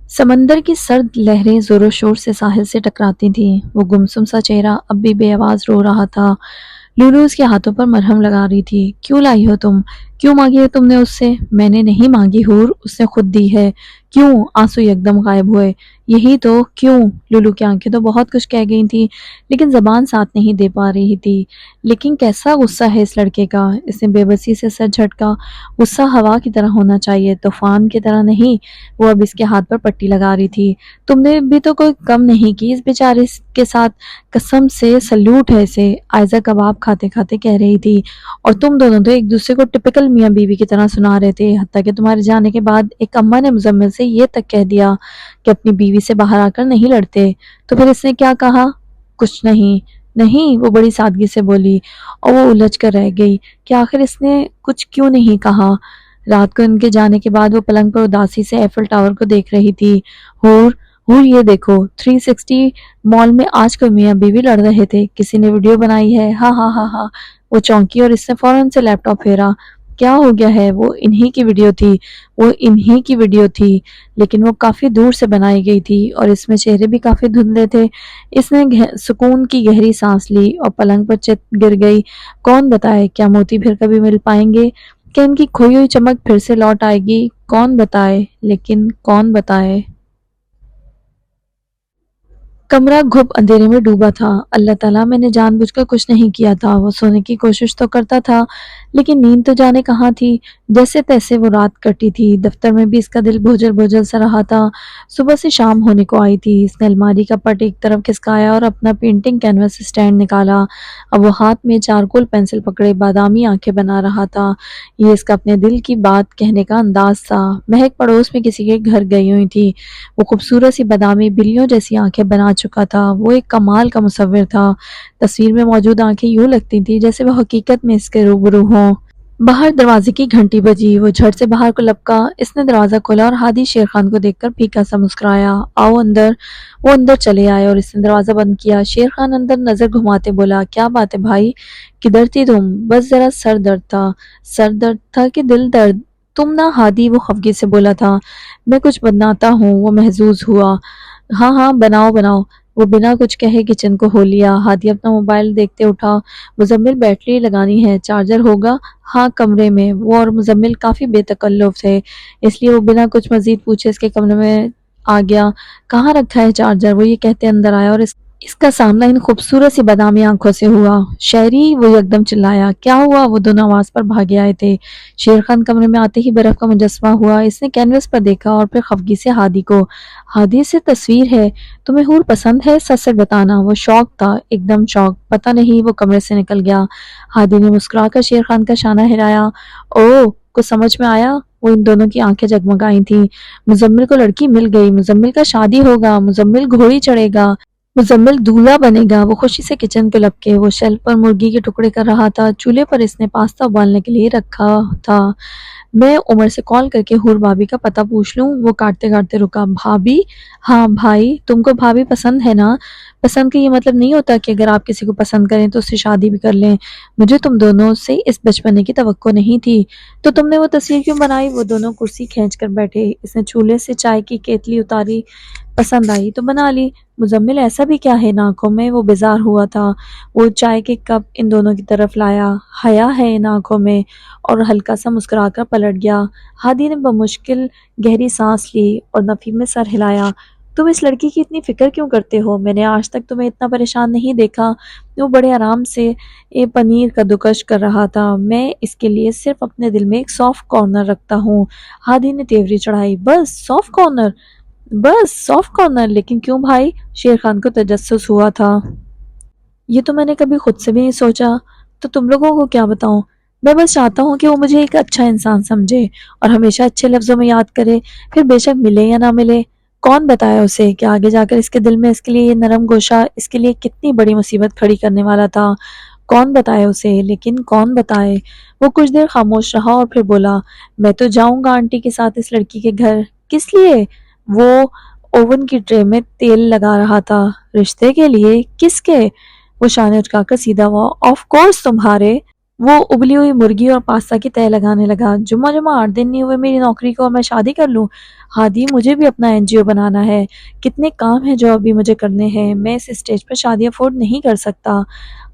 سمندر کی سرد لہریں زور و شور سے ساحل سے ٹکراتی تھیں۔ وہ گمسم سا چہرہ اب بھی بے آواز رو رہا تھا۔ لولو اس کے ہاتھوں پر مرہم لگا رہی تھی۔ کیوں لائی ہو تم؟ کیوں مانگی ہے تم نے اس سے؟ میں نے نہیں مانگی حور، اس نے خود دی ہے۔ کیوں؟ آنسو یکدم غائب ہوئے۔ یہی تو کیوں؟ لولو کی آنکھیں تو بہت کچھ کہہ گئی تھیں لیکن زبان ساتھ نہیں دے پا رہی تھی۔ لیکن کیسا غصہ ہے اس لڑکے کا؟ اس نے بے بسی سے سر جھٹکا۔ غصہ ہوا کی طرح ہونا چاہیے، طوفان کی طرح نہیں۔ وہ اب اس کے ہاتھ پر پٹی لگا رہی تھی۔ تم نے بھی تو کوئی کم نہیں کی اس بیچارے کے ساتھ، قسم سے سلوٹ ہے اسے، عائزہ کباب کھاتے کھاتے کہہ رہی تھی۔ اور تم دونوں تو ایک دوسرے کو ٹپکل میاں بیوی کی طرح سنا رہے تھے، حتیٰ کہ تمہارے جانے کے بعد ایک اماں نے مزمل سے یہ تک کہہ دیا کہ اپنی بیوی سے باہر آ کر نہیں لڑتے۔ تو پھر اس نے کیا کہا؟ کچھ نہیں۔ نہیں، وہ بڑی سادگی سے بولی، اور وہ الجھ کر رہ گئی کہ آخر اس نے کچھ کیوں نہیں کہا۔ رات کو ان کے جانے کے بعد وہ پلنگ پر اداسی سے ایفل ٹاور کو دیکھ رہی تھی۔ ہور یہ دیکھو، 360 مال میں آج کوئی میاں بیوی لڑ رہے تھے، کسی نے ویڈیو بنائی ہے، ہاں ہاں ہاں ہاں۔ وہ چونکی اور اس نے فوراً سے لیپ ٹاپ پھیرا۔ کیا ہو گیا ہے؟ وہ انہی کی ویڈیو تھی لیکن وہ کافی دور سے بنائی گئی تھی اور اس میں چہرے بھی کافی دھندلے تھے۔ اس نے سکون کی گہری سانس لی اور پلنگ پر چت گر گئی۔ کون بتائے کیا موتی پھر کبھی مل پائیں گے؟ کہ ان کی کھوئی ہوئی چمک پھر سے لوٹ آئے گی؟ کون بتائے، لیکن کون بتائے؟ کمرہ گھپ اندھیرے میں ڈوبا تھا۔ اللہ تعالیٰ، میں نے جان بوجھ کر کچھ نہیں کیا تھا۔ وہ سونے کی کوشش تو کرتا تھا لیکن نیند تو جانے کہاں تھی۔ جیسے تیسے وہ رات کٹی تھی۔ دفتر میں بھی اس کا دل بوجھل بوجھل سا رہا تھا۔ صبح سے شام ہونے کو آئی تھی۔ اس نے الماری کا پٹ ایک طرف کھسکایا اور اپنا پینٹنگ کینوس اسٹینڈ نکالا۔ اب وہ ہاتھ میں چارکول پینسل پکڑے بادامی آنکھیں بنا رہا تھا۔ یہ اس کا اپنے دل کی بات کہنے کا انداز تھا۔ مہک پڑوس میں کسی کے گھر گئی ہوئی تھی۔ وہ خوبصورت سی بادامی بلیوں جیسی آنکھیں بنا چکا تھا۔ وہ ایک کمال کا مصور تھا۔ تصویر میں موجود آنکھیں یوں لگتی تھیں جیسے وہ حقیقت میں اس کے روبرو ہوں۔ باہر دروازے کی گھنٹی بجی۔ وہ جھٹ سے باہر کو لپکا۔ اس نے دروازہ کھولا اور ہادی شیر خان کو دیکھ کر پھیکا سا مسکرایا۔ آؤ اندر۔ وہ اندر چلے آئے اور اس نے دروازہ بند کیا۔ شیر خان اندر نظر گھماتے بولا، کیا بات ہے بھائی، کدھر تھی تم؟ بس ذرا سر درد تھا۔ سر درد تھا کہ دل درد؟ تم نہ ہادی، وہ خفگی سے بولا تھا۔ میں کچھ بناتا ہوں۔ وہ محظوظ ہوا۔ ہاں ہاں بناؤ بناؤ۔ وہ بنا کچھ کہے کچن کو ہو لیا۔ ہادی اپنا موبائل دیکھتے اٹھا۔ مزمل بیٹری لگانی ہے، چارجر ہوگا؟ ہاں کمرے میں۔ وہ اور مزمل کافی بے تکلف تھے اس لیے وہ بنا کچھ مزید پوچھے اس کے کمرے میں آ گیا۔ کہاں رکھا ہے چارجر؟ وہ یہ کہتے اندر آیا اور اس کا سامنا ان خوبصورت سی بادامی آنکھوں سے ہوا۔ شہری، وہ یکدم چلایا۔ کیا ہوا؟ وہ دونوں آواز پر بھاگے آئے تھے۔ شیر خان کمرے میں آتے ہی برف کا مجسمہ ہوا۔ اس نے کینوس پر دیکھا اور پھر خفگی سے ہادی کو۔ ہادی سے تصویر ہے؟ تمہیں حور پسند ہے؟ سچ سچ بتانا۔ وہ شوق تھا، ایک دم شوق۔ پتہ نہیں۔ وہ کمرے سے نکل گیا۔ ہادی نے مسکرا کر شیر خان کا شانہ ہلایا۔ اوہ، کچھ سمجھ میں آیا؟ وہ ان دونوں کی آنکھیں جگمگائی تھیں۔ مزمل کو لڑکی مل گئی۔ مزمل کا شادی ہوگا۔ مزمل گھوڑی چڑھے گا۔ مزمل دولہا بنے گا۔ وہ خوشی سے کچن کو لپکے۔ وہ شیلف پر مرغی کے ٹکڑے کر رہا تھا۔ چولہے پر اس نے پاستا ابالنے کے لیے رکھا تھا۔ میں عمر سے کال کر کے حور بھابی کا پتہ پوچھ لوں؟ وہ کاٹتے کاٹتے رکا۔ بھابی؟ ہاں بھائی، تم کو بھابی پسند ہے نا؟ پسند کا یہ مطلب نہیں ہوتا کہ اگر آپ کسی کو پسند کریں تو اس سے شادی بھی کر لیں۔ مجھے تم دونوں سے اس بچپنے کی توقع نہیں تھی۔ تو تم نے وہ تصویر کیوں بنائی؟ وہ دونوں کرسی کھینچ کر بیٹھے۔ اس نے چولہے سے چائے کی کیتلی اتاری۔ پسند آئی تو بنا لی۔ مزمل ایسا بھی کیا ہے ان آنکھوں میں؟ وہ بیزار ہوا تھا۔ وہ چائے کے کپ ان دونوں کی طرف لایا۔ حیا ہے ان آنکھوں میں؟ اور ہلکا سا مسکرا کر پلٹ گیا۔ ہادی نے بمشکل گہری سانس لی اور نفی میں سر ہلایا۔ تم اس لڑکی کی اتنی فکر کیوں کرتے ہو؟ میں نے آج تک تمہیں اتنا پریشان نہیں دیکھا۔ وہ بڑے آرام سے پنیر کدوکش کر رہا تھا۔ میں اس کے لیے صرف اپنے دل میں ایک سافٹ کارنر رکھتا ہوں۔ ہادی نے تیوری چڑھائی۔ بس سافٹ کارنر؟ بس سافٹ کارنر؟ لیکن کیوں بھائی؟ شیر خان کو تجسس ہوا تھا۔ یہ تو میں نے کبھی خود سے بھی نہیں سوچا۔ تو تم لوگوں کو کیا بتاؤں؟ میں بس چاہتا ہوں کہ وہ مجھے ایک اچھا انسان سمجھے اور ہمیشہ اچھے لفظوں میں یاد کرے، پھر بے شک ملے یا نہ ملے۔ کون بتایا اسے کہ آگے جا کر اس کے دل میں اس کے لیے یہ نرم گوشہ اس کے لیے کتنی بڑی مصیبت کھڑی کرنے والا تھا؟ کون بتائے اسے؟ لیکن کون بتائے؟ وہ کچھ دیر خاموش رہا اور پھر بولا، میں تو جاؤں گا آنٹی کے ساتھ اس لڑکی کے گھر۔ کس لیے؟ وہ اوون کی ٹرے میں تیل لگا رہا تھا۔ رشتے کے لیے؟ کس کے؟ وہ شانے اچکا کر سیدھا ہوا۔ آف کورس تمہارے۔ وہ ابلی ہوئی مرغی اور پاستا کی تہ لگانے لگا۔ جمعہ 8 دن نہیں ہوئے میری نوکری کو اور میں شادی کر لوں؟ ہادی مجھے بھی اپنا NGO بنانا ہے، کتنے کام ہیں جو ابھی مجھے کرنے ہیں، میں اس اسٹیج پر شادی افورڈ نہیں کر سکتا۔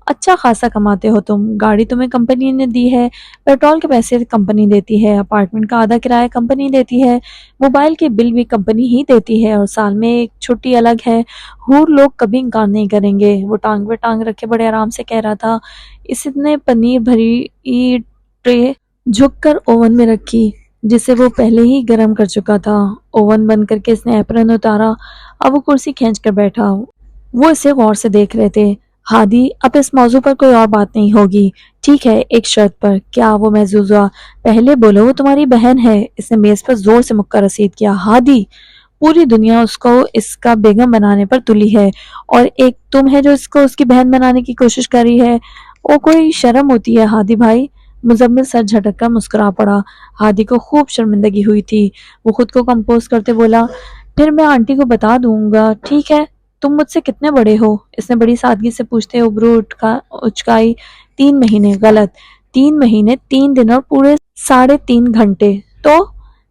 اچھا خاصا کماتے ہو تم، گاڑی تمہیں کمپنی نے دی ہے، پیٹرول کے پیسے کمپنی دیتی ہے، اپارٹمنٹ کا آدھا کرایہ کمپنی دیتی ہے، موبائل کے بل بھی کمپنی ہی دیتی ہے، اور سال میں ایک چھٹی الگ ہے۔ ہور لوگ کبھی انکار نہیں کریں گے۔ وہ ٹانگ پہ ٹانگ رکھے بڑے آرام سے کہہ رہا تھا۔ اس نے پنیر بھری ٹرے جھک کر اوون میں رکھی جسے وہ پہلے ہی گرم کر چکا تھا۔ اوون بند کر کے اس نے ایپرن اتارا۔ اب وہ کرسی کھینچ کر بیٹھا۔ وہ اسے غور سے دیکھ رہے تھے۔ ہادی، اب اس موضوع پر کوئی اور بات نہیں ہوگی، ٹھیک ہے؟ ایک شرط پر۔ کیا؟ وہ محظوظ ہوا۔ پہلے بولو، وہ تمہاری بہن ہے۔ اس نے میز پر زور سے مکہ رسید کیا۔ ہادی، پوری دنیا اس کو اس کا بیگم بنانے پر تلی ہے، اور ایک تم ہے جو اس کو اس کی بہن بنانے کی کوشش کر رہی ہے۔ وہ کوئی شرم ہوتی ہے ہادی بھائی؟ مزمل سر جھٹک کر مسکرا پڑا۔ ہادی کو خوب شرمندگی ہوئی تھی۔ وہ خود کو کمپوز کرتے بولا، پھر میں آنٹی کو بتا دوں گا، ٹھیک ہے؟ تم مجھ سے کتنے بڑے ہو؟ اس نے بڑی سادگی سے پوچھتے ابرو اچکائی۔ 3 مہینے۔ غلط، 3 مہینے 3 دن اور پورے 3.5 گھنٹے۔ تو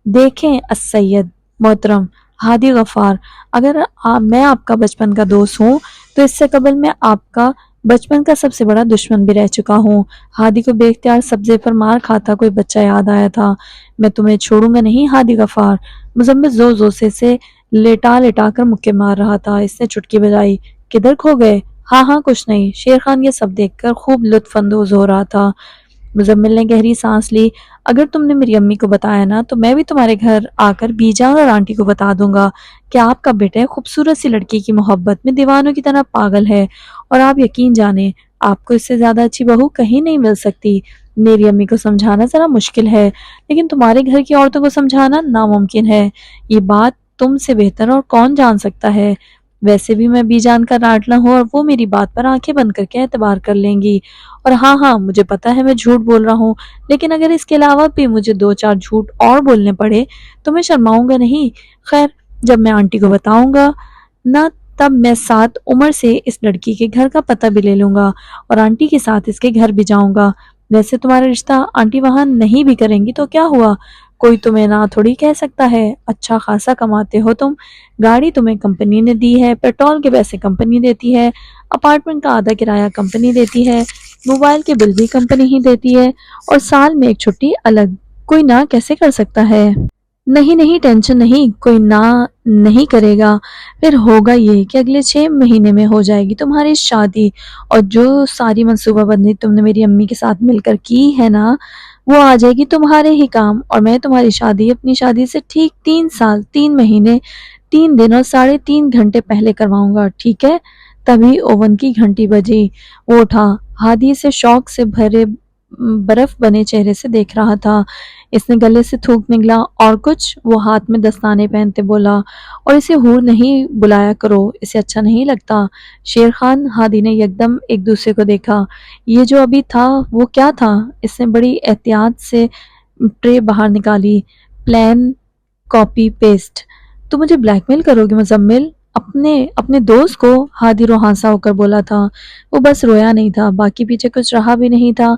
دیکھیں السید محترم ہادی غفار، اگر میں آپ کا بچپن کا دوست ہوں تو اس سے قبل میں آپ کا بچپن کا سب سے بڑا دشمن بھی رہ چکا ہوں۔ ہادی کو بے اختیار سبزے پر مار کھاتا کوئی بچہ یاد آیا تھا۔ میں تمہیں چھوڑوں گا نہیں ہادی غفار۔ مزمل زور زور سے اسے لیٹا لیٹا کر مکے مار رہا تھا۔ اس نے چٹکی بجائی۔ کدھر کھو گئے؟ ہاں کچھ نہیں۔ شیر خان یہ سب دیکھ کر خوب لطف اندوز ہو رہا تھا۔ مزمل نے گہری سانس لی۔ اگر تم نے میری امی کو بتایا نا تو میں بھی تمہارے گھر آ کر بی جان اور آنٹی کو بتا دوں گا کہ آپ کا بیٹا خوبصورت سی لڑکی کی محبت میں دیوانوں کی طرح پاگل ہے، اور آپ یقین جانیں آپ کو اس سے زیادہ اچھی بہو کہیں نہیں مل سکتی۔ میری امی کو سمجھانا ذرا مشکل ہے، لیکن تمہارے گھر کی عورتوں کو سمجھانا ناممکن ہے۔ یہ بات تم سے بہتر اور کون جان سکتا ہے؟ ویسے بھی میں بی جان کا لاڈلا ہوں اور وہ میری بات پر آنکھیں بند کر کے اعتبار کر لیں گی۔ اور ہاں مجھے پتا ہے میں جھوٹ بول رہا ہوں، لیکن اگر اس کے علاوہ بھی مجھے 2-4 جھوٹ اور بولنے پڑے تو میں شرماؤں گا نہیں۔ خیر، جب میں آنٹی کو بتاؤں گا نہ تب میں ساتھ عمر سے اس لڑکی کے گھر کا پتہ بھی لے لوں گا اور آنٹی کے ساتھ اس کے گھر بھی جاؤں گا۔ ویسے تمہارا رشتہ آنٹی وہاں نہیں بھی کریں گی تو کیا ہوا؟ کوئی تمہیں نہ تھوڑی کہہ سکتا ہے۔ اچھا خاصا کماتے ہو تم، گاڑی تمہیں کمپنی نے دی ہے، پیٹرول کے پیسے کمپنی دیتی ہے، اپارٹمنٹ کا آدھا کرایہ کمپنی دیتی ہے، موبائل کے بل بھی کمپنی ہی دیتی ہے، اور سال میں ایک چھٹی الگ۔ کوئی نہ کیسے کر سکتا ہے؟ نہیں ٹینشن نہیں، کوئی نہ نہیں کرے گا۔ پھر ہوگا یہ کہ اگلے 6 مہینے میں ہو جائے گی تمہاری شادی، اور جو ساری منصوبہ بندی تم نے میری امی کے ساتھ مل کر کی ہے نا وہ آ جائے گی تمہارے ہی کام، اور میں تمہاری شادی اپنی شادی سے ٹھیک 3 سال 3 مہینے 3 دن اور 3.5 گھنٹے پہلے کرواؤں گا، ٹھیک ہے؟ تبھی اوون کی گھنٹی بجی۔ وہ اٹھا۔ ہادی سے شوق سے بھرے برف بنے چہرے سے دیکھ رہا تھا۔ اس نے گلے سے تھوک نگلا۔ اور کچھ؟ وہ ہاتھ میں دستانے پہنتے بولا۔ اور اسے حور نہیں بلایا کرو، اسے اچھا نہیں لگتا۔ شیر خان، ہادی نے یکدم ایک دوسرے کو دیکھا۔ یہ جو ابھی تھا وہ کیا تھا؟ اس نے بڑی احتیاط سے ٹرے باہر نکالی۔ Plain copy paste. تو مجھے بلیک میل کرو گے مزمل؟ اپنے دوست کو؟ ہادی روحانسا ہو کر بولا تھا۔ وہ بس رویا نہیں تھا، باقی پیچھے کچھ رہا بھی نہیں تھا۔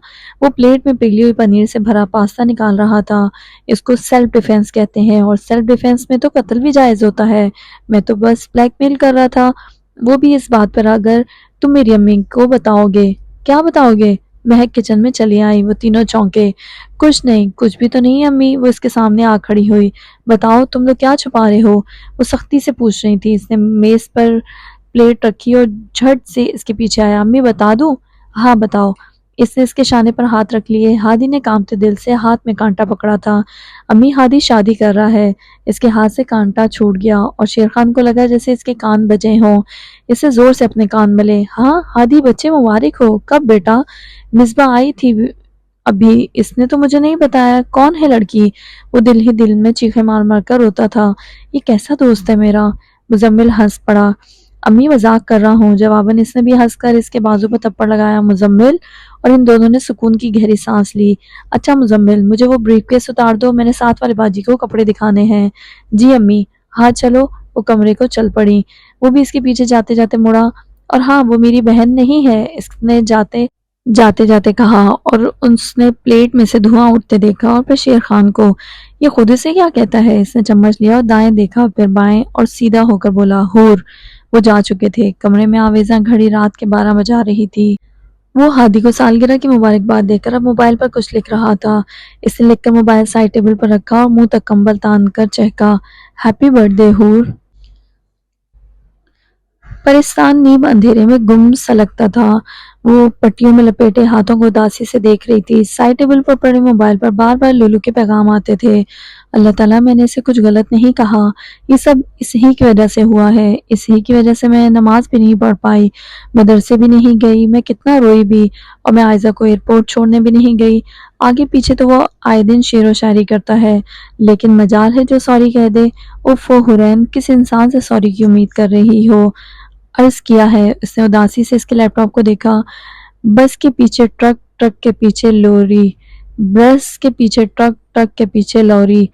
وہ پلیٹ میں پگھلی ہوئی پنیر سے بھرا پاستا نکال رہا تھا۔ اس کو سیلف ڈیفense کہتے ہیں، اور سیلف ڈیفenس میں تو قتل بھی جائز ہوتا ہے۔ میں تو بس بلیک میل کر رہا تھا، وہ بھی اس بات پر اگر تم میری امی کو بتاؤ گے۔ کیا بتاؤ گے؟ مہک کچن میں چلی آئی۔ وہ تینوں چونکے۔ کچھ نہیں، کچھ بھی تو نہیں امی۔ وہ اس کے سامنے آ کھڑی ہوئی۔ بتاؤ تم لوگ کیا چھپا رہے ہو؟ وہ سختی سے پوچھ رہی تھی۔ اس نے میز پر پلیٹ رکھی اور جھٹ سے اس کے پیچھے آیا۔ امی بتا دوں؟ ہاں بتاؤ۔ اس نے اس کے شانے پر ہاتھ رکھ لیے۔ ہادی نے کانپتے دل سے ہاتھ میں کانٹا پکڑا تھا۔ امی، ہادی شادی کر رہا ہے۔ اس کے ہاتھ سے کانٹا چھوٹ گیا اور شیر خان کو لگا جیسے اس کے کان بجے ہوں۔ اسے زور سے اپنے کان ملے۔ ہاں ہادی بچے مبارک ہو۔ کب بیٹا؟ مصباح آئی تھی ابھی، اس نے تو مجھے نہیں بتایا۔ کون ہے لڑکی؟ وہ دل ہی دل میں چیخیں مار مار کر روتا تھا۔ یہ کیسا دوست ہے میرا؟ مزمل ہنس پڑا۔ امی مذاق کر رہا ہوں، جواباً اس نے بھی ہنس کر اس کے بازو پر تھپڑ لگایا۔ مزمل، اور ان دونوں نے سکون کی گہری سانس لی۔ اچھا مزمل، مجھے وہ بریف کیس اتار دو، میں نے ساتھ والے باجی کو کپڑے دکھانے ہیں۔ جی امی۔ ہاں چلو۔ وہ کمرے کو چل پڑی۔ وہ بھی اس کے پیچھے جاتے جاتے مڑا۔ اور ہاں وہ میری بہن نہیں ہے، اس نے جاتے جاتے جاتے کہا، اور اس نے پلیٹ میں سے دھواں اٹھتے دیکھا اور پھر شیر خان کو، یہ خود اسے کیا کہتا ہے؟ اس نے چمچ لیا اور دائیں دیکھا، پھر بائیں، اور سیدھا ہو کر بولا، ہور۔ وہ جا چکے تھے۔ کمرے میں آویزاں گھڑی رات کے 12 بجا رہی تھی۔ وہ ہادی کو سالگرہ کی مبارکباد دے کر اب موبائل پر کچھ لکھ رہا تھا۔ اس نے لکھ کر موبائل سائڈ ٹیبل پر رکھا اور منہ تک کمبل تان کر چہکا، ہیپی برتھ ڈے ہور۔ پرستان نیب اندھیرے میں گم سا لگتا تھا۔ وہ پٹیوں میں لپیٹے ہاتھوں کو اداسی سے دیکھ رہی تھی۔ سائڈ ٹیبل پر پڑے موبائل پر بار بار لولو کے پیغام آتے تھے، اللہ تعالیٰ میں نے اسے کچھ غلط نہیں کہا، یہ سب اس ہی کی وجہ سے ہوا ہے، اس ہی کی وجہ سے میں نماز بھی نہیں پڑھ پائی، مدرسے بھی نہیں گئی، میں کتنا روئی بھی، اور میں عائزہ کو ایئرپورٹ چھوڑنے بھی نہیں گئی۔ آگے پیچھے تو وہ آئے دن شعر و شاعری کرتا ہے، لیکن مجال ہے جو سوری کہہ دے۔ اف حورین، کس انسان سے سوری کی امید کر رہی ہو؟ عرض کیا ہے۔ اس نے اداسی سے اس کے لیپ ٹاپ کو دیکھا۔ بس کے پیچھے ٹرک، ٹرک کے پیچھے لوری، بس کے پیچھے ٹرک، ٹرک کے پیچھے لوری،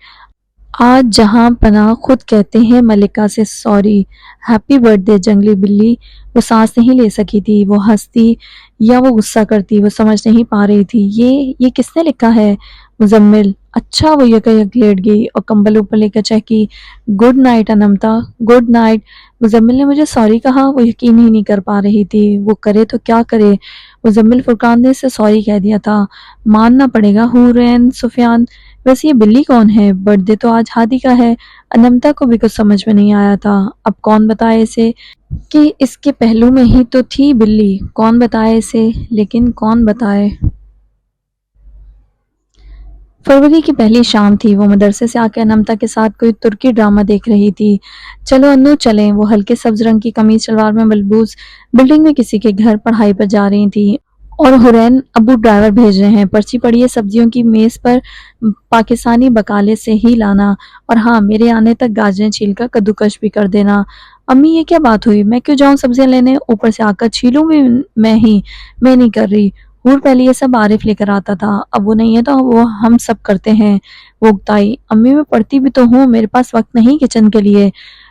آج جہاں پناہ خود کہتے ہیں ملکہ سے سوری، ہیپی برتھ ڈے جنگلی بلی۔ وہ سانس نہیں لے سکی تھی، وہ ہنستی یا وہ غصہ کرتی، وہ سمجھ نہیں پا رہی تھی۔ یہ کس نے لکھا ہے؟ مزمل۔ اچھا۔ وہ یک لیٹ گئی اور کمبل اوپر لے کر چہکی، گڈ نائٹ انمتا، گڈ نائٹ۔ مزمل نے مجھے سوری کہا؟ وہ یقین ہی نہیں کر پا رہی تھی۔ وہ کرے تو کیا کرے؟ مزمل، فرقان نے اسے سوری کہہ دیا تھا، ماننا پڑے گا۔ حورین سفیان، ویسے یہ بلی کون ہے؟ برتھ ڈے تو آج ہادی کا ہے۔ انمتا کو بھی کچھ سمجھ میں نہیں آیا تھا۔ اب کون بتائے اسے کہ اس کے پہلو میں ہی تو تھی بلی؟ کون بتائے اسے؟ لیکن کون بتائے؟ فروری کی پہلی شام تھی۔ وہ مدرسے سے آ کے انمتا کے ساتھ کوئی ترکی ڈرامہ دیکھ رہی تھی۔ چلو انو چلیں۔ وہ ہلکے سبز رنگ کی قمیض شلوار میں ملبوس بلڈنگ میں کسی کے گھر پڑھائی پر جا رہی تھی، اور حورین ابو ڈرائیور بھیج رہے ہیں، پرچی پڑی ہے سبزیوں کی میز پر پاکستانی بقالے سے ہی لانا، اور ہاں میرے آنے تک گاجریں چھیل کر کدوکش بھی کر دینا۔ امی یہ کیا بات ہوئی؟ میں کیوں جاؤں سبزیاں لینے؟ اوپر سے آ کر چھیلوں بھی میں نہیں کر رہی۔ حور پہلے یہ سب عارف لے کر آتا تھا، اب وہ نہیں ہے تو وہ ہم سب کرتے ہیں۔ وہ اکتائی، امی میں پڑھتی بھی تو ہوں، میرے پاس وقت نہیں کچن کے لیے۔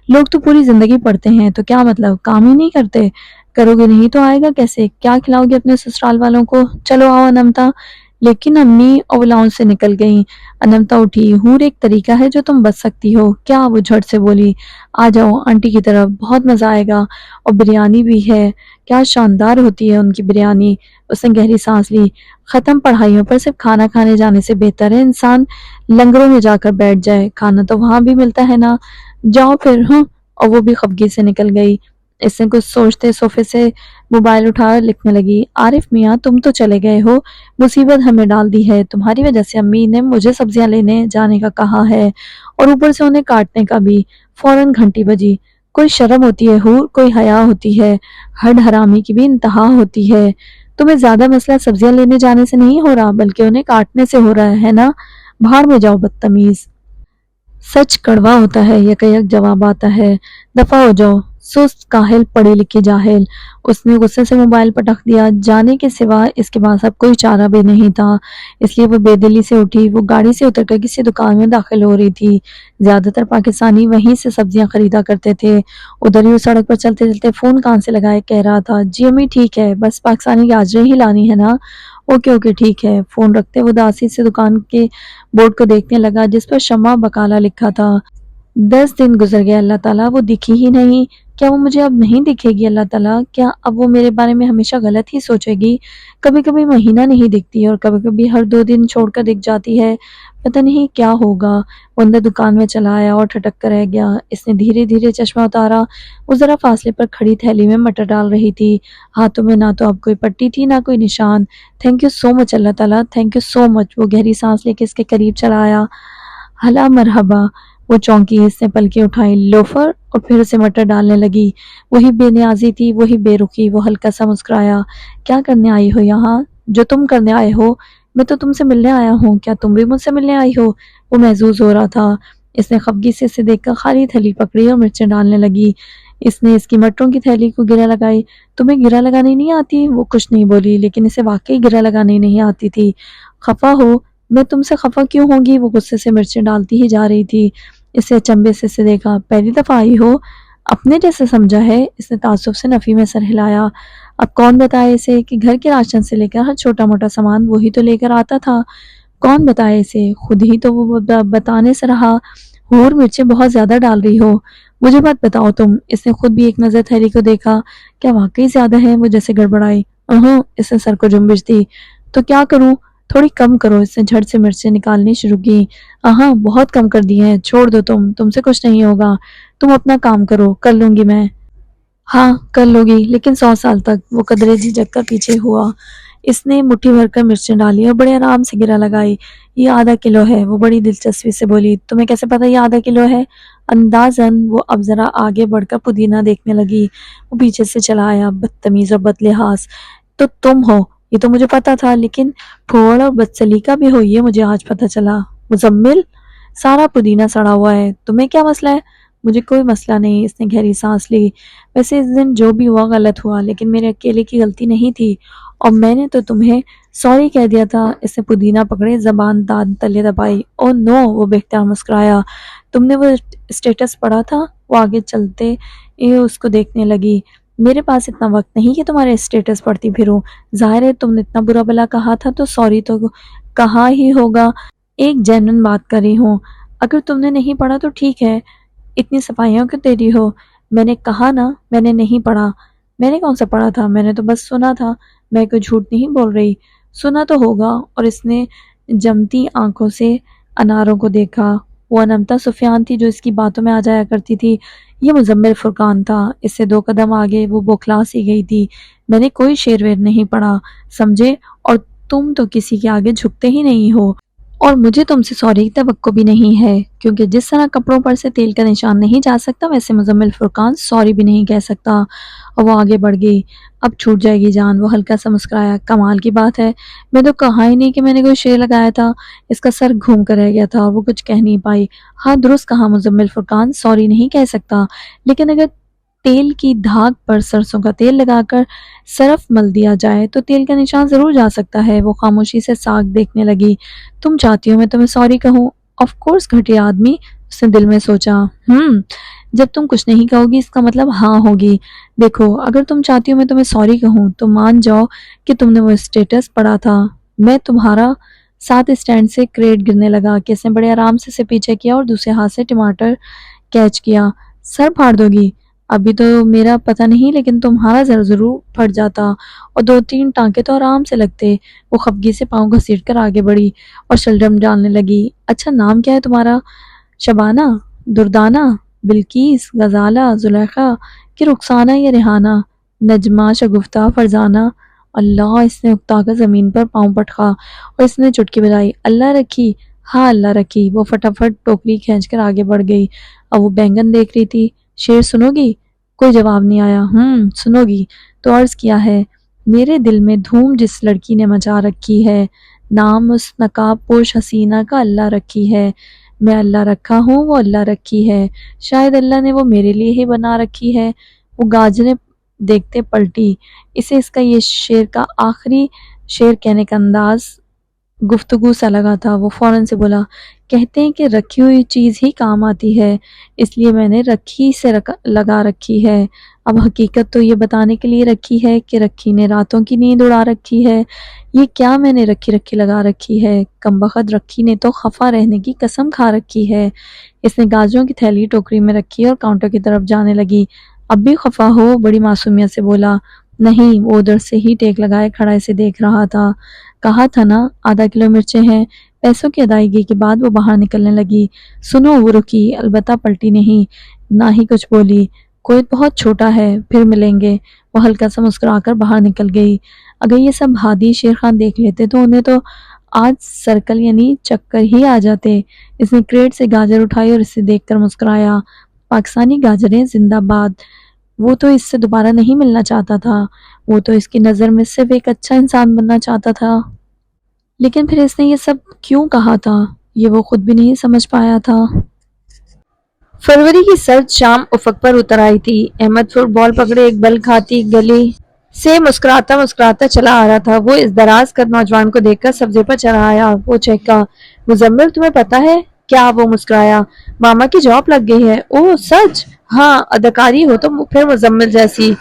لوگ تو پوری زندگی پڑھتے ہیں، تو کیا مطلب کام ہی نہیں کرتے؟ کرو گے نہیں تو آئے گا کیسے؟ کیا کھلاؤ گے اپنے سسرال والوں کو؟ چلو آؤ انمتا۔ لیکن امی، اور وہ لاؤنج سے نکل گئیں۔ انمتا اٹھی، حور ایک طریقہ ہے جو تم بچ سکتی ہو۔ کیا؟ وہ جھٹ سے بولی، آ جاؤ آنٹی کی طرف، بہت مزہ آئے گا، اور بریانی بھی ہے، کیا شاندار ہوتی ہے ان کی بریانی۔ اس نے گہری سانس لی۔ ختم پڑھائیوں پر صرف کھانا کھانے جانے سے بہتر ہے انسان لنگروں میں جا کر بیٹھ جائے، کھانا تو وہاں بھی ملتا ہے نا۔ جاؤ پھر۔ ہاں۔ اور وہ بھی خفگی سے نکل گئی۔ اس نے کچھ سوچتے صوفے سے موبائل اٹھا لکھنے لگی، عارف میاں تم تو چلے گئے ہو، مصیبت ہمیں ڈال دی ہے، تمہاری وجہ سے امی نے مجھے سبزیاں لینے جانے کا کہا ہے، اور اوپر سے انہیں کاٹنے کا بھی۔ فوراً گھنٹی بجی۔ کوئی شرم ہوتی ہے حور، کوئی حیا ہوتی ہے، ہڈ حرامی کی بھی انتہا ہوتی ہے۔ تمہیں زیادہ مسئلہ سبزیاں لینے جانے سے نہیں ہو رہا، بلکہ انہیں کاٹنے سے ہو رہا ہے نا؟ بھاڑ میں جاؤ بدتمیز۔ سچ کڑوا ہوتا ہے، یک یک جواب آتا ہے، دفع ہو جاؤ سست کاہل پڑھی لکھی جاہل۔ اس نے غصے سے موبائل پٹک دیا۔ جانے کے سوا اس کے پاس اب کوئی چارہ بھی نہیں تھا، اس لیے وہ بے دلی سے اٹھی۔ وہ گاڑی سے اتر کر کسی دکان میں داخل ہو رہی تھی۔ زیادہ تر پاکستانی وہیں سے سبزیاں خریدا کرتے تھے۔ ادھر ہی وہ سڑک پر چلتے چلتے فون کان سے لگائے کہہ رہا تھا، جی امی ٹھیک ہے، بس پاکستانی گاجریں ہی لانی ہے نا؟ اوکے اوکے ٹھیک ہے۔ فون رکھتے وہ اداسی سے دکان کے بورڈ کو دیکھنے لگا جس پر شمع بقالہ لکھا تھا۔ 10 دن گزر گئے اللہ تعالیٰ، وہ دکھی ہی نہیں۔ کیا وہ مجھے اب نہیں دکھے گی اللہ تعالیٰ؟ کیا اب وہ میرے بارے میں ہمیشہ غلط ہی سوچے گی؟ کبھی کبھی مہینہ نہیں دکھتی اور کبھی کبھی ہر 2 دن چھوڑ کر دکھ جاتی ہے، پتہ نہیں کیا ہوگا۔ وہ اندر دکان میں چلا آیا اور ٹھٹک کر رہ گیا۔ اس نے دھیرے دھیرے چشمہ اتارا۔ وہ ذرا فاصلے پر کھڑی تھیلی میں مٹر ڈال رہی تھی، ہاتھوں میں نہ تو اب کوئی پٹی تھی نہ کوئی نشان۔ تھینک یو سو مچ اللہ تعالیٰ، تھینک یو سو مچ۔ وہ گہری سانس لے کے اس کے قریب چلا آیا۔ ہلا مرحبا۔ وہ چونکی، اس نے پلکیں اٹھائی، لوفر، اور پھر اسے مٹر ڈالنے لگی۔ وہی بے نیازی تھی، وہی بے رخی۔ وہ ہلکا سا مسکرایا، کیا کرنے آئی ہو یہاں؟ جو تم کرنے آئے ہو۔ میں تو تم سے ملنے آیا ہوں، کیا تم بھی مجھ سے ملنے آئی ہو؟ وہ محظوظ ہو رہا تھا۔ اس نے خفگی سے اسے دیکھ کر خالی تھیلی پکڑی اور مرچیں ڈالنے لگی۔ اس نے اس کی مٹروں کی تھیلی کو گرہ لگائی۔ تمہیں گرہ لگانی نہیں آتی؟ وہ کچھ نہیں بولی، لیکن اسے واقعی گرہ لگانی نہیں آتی تھی۔ خفا ہو؟ میں تم سے خفا کیوں ہوں گی؟ وہ غصے سے مرچیں ڈالتی ہی جا رہی تھی۔ اسے اچنبے سے اسے دیکھا، پہلی دفعہ آئی ہو؟ اپنے جیسے سمجھا ہے؟ اس نے تعصب سے نفی میں سر ہلایا۔ اب کون بتائے اسے کہ گھر کے راشن سے لے کر ہر چھوٹا موٹا سامان وہی تو لے کر آتا تھا؟ کون بتائے اسے؟ خود ہی تو وہ بتانے سے رہا ہور مرچیں بہت زیادہ ڈال رہی ہو۔ مجھے بات بتاؤ تم۔ اس نے خود بھی ایک نظر تھیلی کو دیکھا۔ کیا واقعی زیادہ ہے؟ وہ جیسے گڑبڑائی۔ اس نے سر کو جنبش دی۔ تو کیا کروں؟ تھوڑی کم کرو۔ اس نے جھٹ سے مرچیں نکالنی شروع کی۔ بہت کم کر دی ہیں، چھوڑ دو، تم سے کچھ نہیں ہوگا، تم اپنا کام کرو، کر لوں گی میں۔ ہاں کر لو گی، لیکن 100 سال تک۔ وہ قدرے جھجک کر پیچھے ہوا۔ اس نے مٹھی بھر کر مرچیں ڈالی اور بڑے آرام سے گرہ لگائی۔ یہ ½ کلو ہے، وہ بڑی دلچسپی سے بولی۔ تمہیں کیسے پتا یہ ½ کلو ہے؟ اندازاً۔ وہ اب ذرا آگے بڑھ کر پودینہ دیکھنے لگی۔ وہ پیچھے سے چلا آیا، بدتمیز اور بدلحاظ۔ تو تم ہو؟ یہ تو مجھے پتا تھا، لیکن پھوڑ اور بدسلیقہ بھی ہو، یہ مجھے آج پتا چلا۔ مزمل، سارا پودینہ سڑا ہوا ہے، تمہیں کیا مسئلہ ہے؟ مجھے کوئی مسئلہ نہیں۔ اس نے گہری سانس لی۔ ویسے اس دن جو بھی ہوا غلط ہوا، لیکن میرے اکیلے کی غلطی نہیں تھی، اور میں نے تو تمہیں سوری کہہ دیا تھا۔ اس نے پودینہ پکڑے، زبان دان تلے دبائی۔ او نو، وہ بے اختیار مسکرایا۔ تم نے وہ اسٹیٹس پڑھا تھا؟ وہ آگے چلتے اس کو دیکھنے لگی۔ میرے پاس اتنا وقت نہیں کہ تمہارے اسٹیٹس پڑھتی پھروں۔ ظاہر ہے تم نے اتنا برا بلا کہا تھا تو سوری تو کہا ہی ہوگا۔ ایک جینوئن بات کر رہی ہوں، اگر تم نے نہیں پڑھا تو ٹھیک ہے، اتنی صفائیاں کیوں دے رہی ہو؟ میں نے کہا نا میں نے نہیں پڑھا۔ میں نے کون سا پڑھا تھا؟ میں نے تو بس سنا تھا، میں کوئی جھوٹ نہیں بول رہی۔ سنا تو ہوگا۔ اور اس نے جمتی آنکھوں سے اناروں کو دیکھا۔ وہ انمتا سفیان تھی جو اس کی باتوں میں آ جایا کرتی تھی، یہ مزمل فرقان تھا۔ اس سے 2 قدم آگے وہ بوکھلا سی گئی تھی۔ میں نے کوئی شعر ویر نہیں پڑھا، سمجھے؟ اور تم تو کسی کے آگے جھکتے ہی نہیں ہو، اور مجھے تم سے سوری کی توقع بھی نہیں ہے، کیونکہ جس طرح کپڑوں پر سے تیل کا نشان نہیں جا سکتا، ویسے مزمل فرقان سوری بھی نہیں کہہ سکتا۔ اور وہ آگے بڑھ گئی۔ اب چھوٹ جائے گی جان۔ وہ ہلکا سا مسکرایا۔ کمال کی بات ہے، میں تو کہا ہی نہیں کہ میں نے کوئی شعر لگایا تھا۔ اس کا سر گھوم کر رہ گیا تھا اور وہ کچھ کہہ نہیں پائی۔ ہاں درست کہا، مزمل فرقان سوری نہیں کہہ سکتا، لیکن اگر تیل کی دھاگ پر سرسوں کا تیل لگا کر صرف مل دیا جائے تو تیل کا نشان ضرور جا سکتا ہے۔ وہ خاموشی سے ساکھ دیکھنے لگی۔ تم چاہتی ہو میں تمہیں سوری کہوں؟ آف کورس گھٹیا آدمی، اس نے دل میں سوچا۔ جب تم کچھ نہیں کہو گی اس کا مطلب ہاں ہوگی۔ دیکھو، اگر تم چاہتی ہو میں تمہیں سوری کہوں تو مان جاؤ کہ تم نے وہ اسٹیٹس پڑھا تھا۔ میں تمہارا ساتھ اسٹینڈ سے کریٹ گرنے لگا کہ اس نے بڑے آرام سے اسے پیچھے کیا اور دوسرے ہاتھ سے ٹماٹر کیچ کیا۔ سر پھاڑ دو گی؟ ابھی تو میرا پتہ نہیں، لیکن تمہارا ضرور پھٹ جاتا اور 2-3 ٹانکے تو آرام سے لگتے۔ وہ خفگی سے پاؤں گھسیٹ کر آگے بڑھی اور شلجم ڈالنے لگی۔ اچھا نام کیا ہے تمہارا؟ شبانہ، دردانہ، بلقیس، غزالہ، زلیخا، کہ رخسانہ یا ریحانہ، نجمہ، شگفتہ، فرزانہ؟ اللہ! اس نے اکتا کر زمین پر پاؤں پٹکا اور اس نے چٹکی بجائی۔ اللہ رکھی؟ ہاں اللہ رکھی۔ وہ فٹافٹ ٹوکری کھینچ کر آگے بڑھ گئی۔ اب وہ بینگن دیکھ رہی تھی۔ شعر سنو گی؟ کوئی جواب نہیں آیا۔ سنو گی تو عرض کیا ہے۔ میرے دل میں دھوم جس لڑکی نے مچا رکھی ہے، نام اس نقاب پوش حسینہ کا اللہ رکھی ہے۔ میں اللہ رکھا ہوں، وہ اللہ رکھی ہے، شاید اللہ نے وہ میرے لیے ہی بنا رکھی ہے۔ وہ گاجریں دیکھتے پلٹی۔ اسے اس کا یہ شعر کا آخری شعر کہنے کا انداز گفتگو سا لگا تھا۔ وہ فوراً سے بولا، کہتے ہیں کہ رکھی ہوئی چیز ہی کام آتی ہے، اس لیے میں نے رکھی سے لگا رکھی ہے۔ اب حقیقت تو یہ بتانے کے لیے رکھی ہے کہ رکھی نے راتوں کی نیند اڑا رکھی ہے۔ یہ کیا میں نے رکھی لگا رکھی ہے؟ کمبخت رکھی نے تو خفا رہنے کی قسم کھا رکھی ہے۔ اس نے گاجروں کی تھیلی ٹوکری میں رکھی اور کاؤنٹر کی طرف جانے لگی۔ اب بھی خفا ہو؟ بڑی معصومیت سے بولا۔ نہیں۔ وہ ادھر سے ہی ٹیک لگائے کھڑا اسے دیکھ رہا تھا۔ کہا تھا نا ½ کلو مرچیں ہیں۔ پیسوں کی ادائیگی کے بعد وہ باہر نکلنے لگی۔ سنو، وہ رکی، البتہ پلٹی نہیں، نہ ہی کچھ بولی۔ کوئی بہت چھوٹا ہے، پھر ملیں گے۔ وہ ہلکا سا مسکرا کر باہر نکل گئی۔ اگر یہ سب ہادی شیر خان دیکھ لیتے تو انہیں تو آج سرکل یعنی چکر ہی آ جاتے۔ اس نے کریٹ سے گاجر اٹھائی اور اسے دیکھ کر مسکرایا۔ پاکستانی گاجریں زندہ باد۔ وہ تو اس سے دوبارہ نہیں ملنا چاہتا تھا، وہ تو اس کی نظر میں صرف ایک اچھا انسان بننا چاہتا تھا۔ لیکن پھر اس نے یہ سب کیوں کہا تھا، یہ وہ خود بھی نہیں سمجھ پایا تھا۔ فروری کی سرد شام افق پر اتر آئی تھی۔ احمد فٹ بال پکڑے ایک بل کھاتی گلی سے مسکراتا چلا آ رہا تھا۔ وہ اس دراز قد نوجوان کو دیکھ کر سبزے پر چڑھا آیا۔ وہ چہکا، مزمل تمہیں پتا ہے کیا؟ وہ مسکرایا، ماما کی جاب لگ گئی ہے۔ اوہ سچ؟ ہاں، اداکاری ہو تو پھر مزمل جیسی۔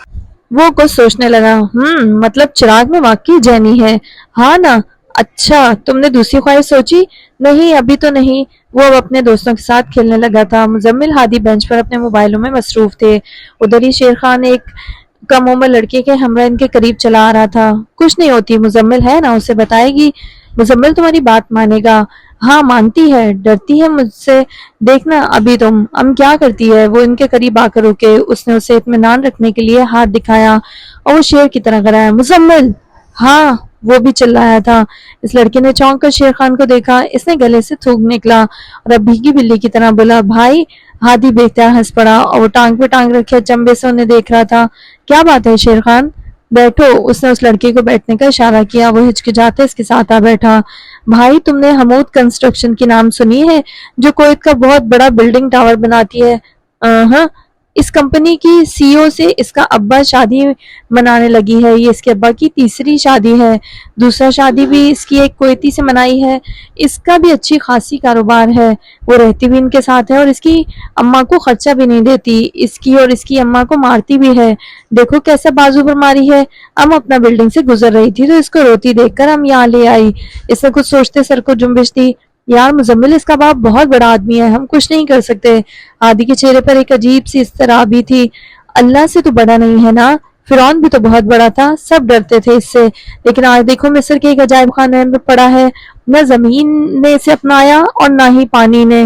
وہ کچھ سوچنے لگا۔ مطلب چراغ میں واقعی جینی ہے، ہاں نا؟ اچھا، تم نے دوسری خواہش سوچی؟ نہیں، ابھی تو نہیں۔ وہ اب اپنے دوستوں کے ساتھ کھیلنے لگا تھا۔ مزمل ہادی بینچ پر اپنے موبائلوں میں مصروف تھے۔ ادھر ہی شیر خان ایک کم عمر لڑکی کے ہمراہ ان کے قریب چلا آ رہا تھا۔ کچھ نہیں ہوتی، مزمل ہے نا، اسے بتائے گی۔ مزمل تمہاری بات مانے گا؟ ہاں مانتی ہے، ڈرتی ہے مجھ سے۔ دیکھنا ابھی تم ام کیا کرتی ہے۔ وہ ان کے قریب آ کر رکے۔ اس نے اسے اطمینان رکھنے کے لیے ہاتھ دکھایا اور وہ شیر کی طرح گرایا۔ مزمل! ہاں، وہ بھی چلایا تھا۔ اس لڑکی نے چونک کر شیر خان کو دیکھا۔ اس نے گلے سے تھوک نکلا اور اب بھیگی بلی کی طرح بولا، بھائی! ہادی بے اختیار ہنس پڑا اور وہ ٹانگ پہ ٹانگ رکھے اچنبے سے انہیں دیکھ رہا تھا۔ کیا بات ہے شیر خان؟ بیٹھو۔ اس نے اس لڑکی کو بیٹھنے کا اشارہ کیا۔ وہ ہچکچاتے اس کے ساتھ آ بیٹھا۔ بھائی، تم نے حمود کنسٹرکشن کی نام سنی ہے، جو کویت کا بہت بڑا بلڈنگ ٹاور بناتی ہے؟ ہاں، اس کمپنی کی سی او سے اس کا ابا شادی منانے لگی ہے۔ یہ اس کے ابا کی تیسری شادی ہے۔ دوسرا شادی بھی اس کی ایک کویتی سے منائی ہے۔ اس کا بھی اچھی خاصی کاروبار ہے۔ وہ رہتی بھی ان کے ساتھ ہے اور اس کی اماں کو خرچہ بھی نہیں دیتی۔ اس کی اور اس کی اماں کو مارتی بھی ہے۔ دیکھو کیسا بازو پر ماری ہے۔ ام اپنا بلڈنگ سے گزر رہی تھی تو اس کو روتی دیکھ کر ہم یہاں لے آئی۔ اس نے کچھ سوچتے سر کو جنبش دی۔ یار مزمل، اس کا باپ بہت بڑا آدمی ہے، ہم کچھ نہیں کر سکتے۔ ہادی کے چہرے پر ایک عجیب سی اضطراب بھی تھی۔ اللہ سے تو بڑا نہیں ہے نا؟ فرعون بھی تو بہت بڑا تھا، سب ڈرتے تھے اس سے، لیکن آج دیکھو مصر کے ایک عجائب خانے میں پڑا ہے۔ نہ زمین نے اسے اپنایا اور نہ ہی پانی نے۔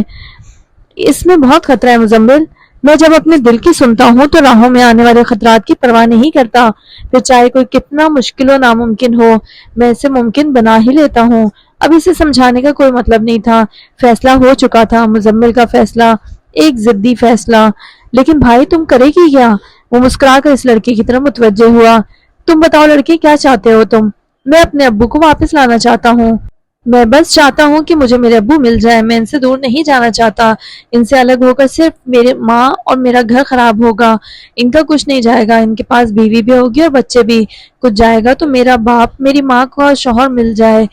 اس میں بہت خطرہ ہے مزمل۔ میں جب اپنے دل کی سنتا ہوں تو راہوں میں آنے والے خطرات کی پرواہ نہیں کرتا، پھر چاہے کوئی کتنا مشکل و ناممکن ہو، میں اسے ممکن بنا ہی لیتا ہوں۔ اب اسے سمجھانے کا کوئی مطلب نہیں تھا، فیصلہ ہو چکا تھا، مزمل کا فیصلہ، ایک ضدی فیصلہ۔ لیکن بھائی تم کرے گی کیا؟ وہ مسکرا کر اس لڑکی کی طرف متوجہ ہوا۔ تم بتاؤ لڑکی، کیا چاہتے ہو تم؟ میں اپنے ابو کو واپس لانا چاہتا ہوں۔ میں بس چاہتا ہوں کہ مجھے میرے ابو مل جائے، میں ان سے دور نہیں جانا چاہتا۔ ان سے الگ ہو کر صرف میرے ماں اور میرا گھر خراب ہوگا۔ ان کا کچھ نہیں جائے گا، ان کے پاس بیوی بھی ہوگی اور بچے بھی۔ کچھ جائے گا تو میرا باپ، میری ماں کو شوہر مل جائے۔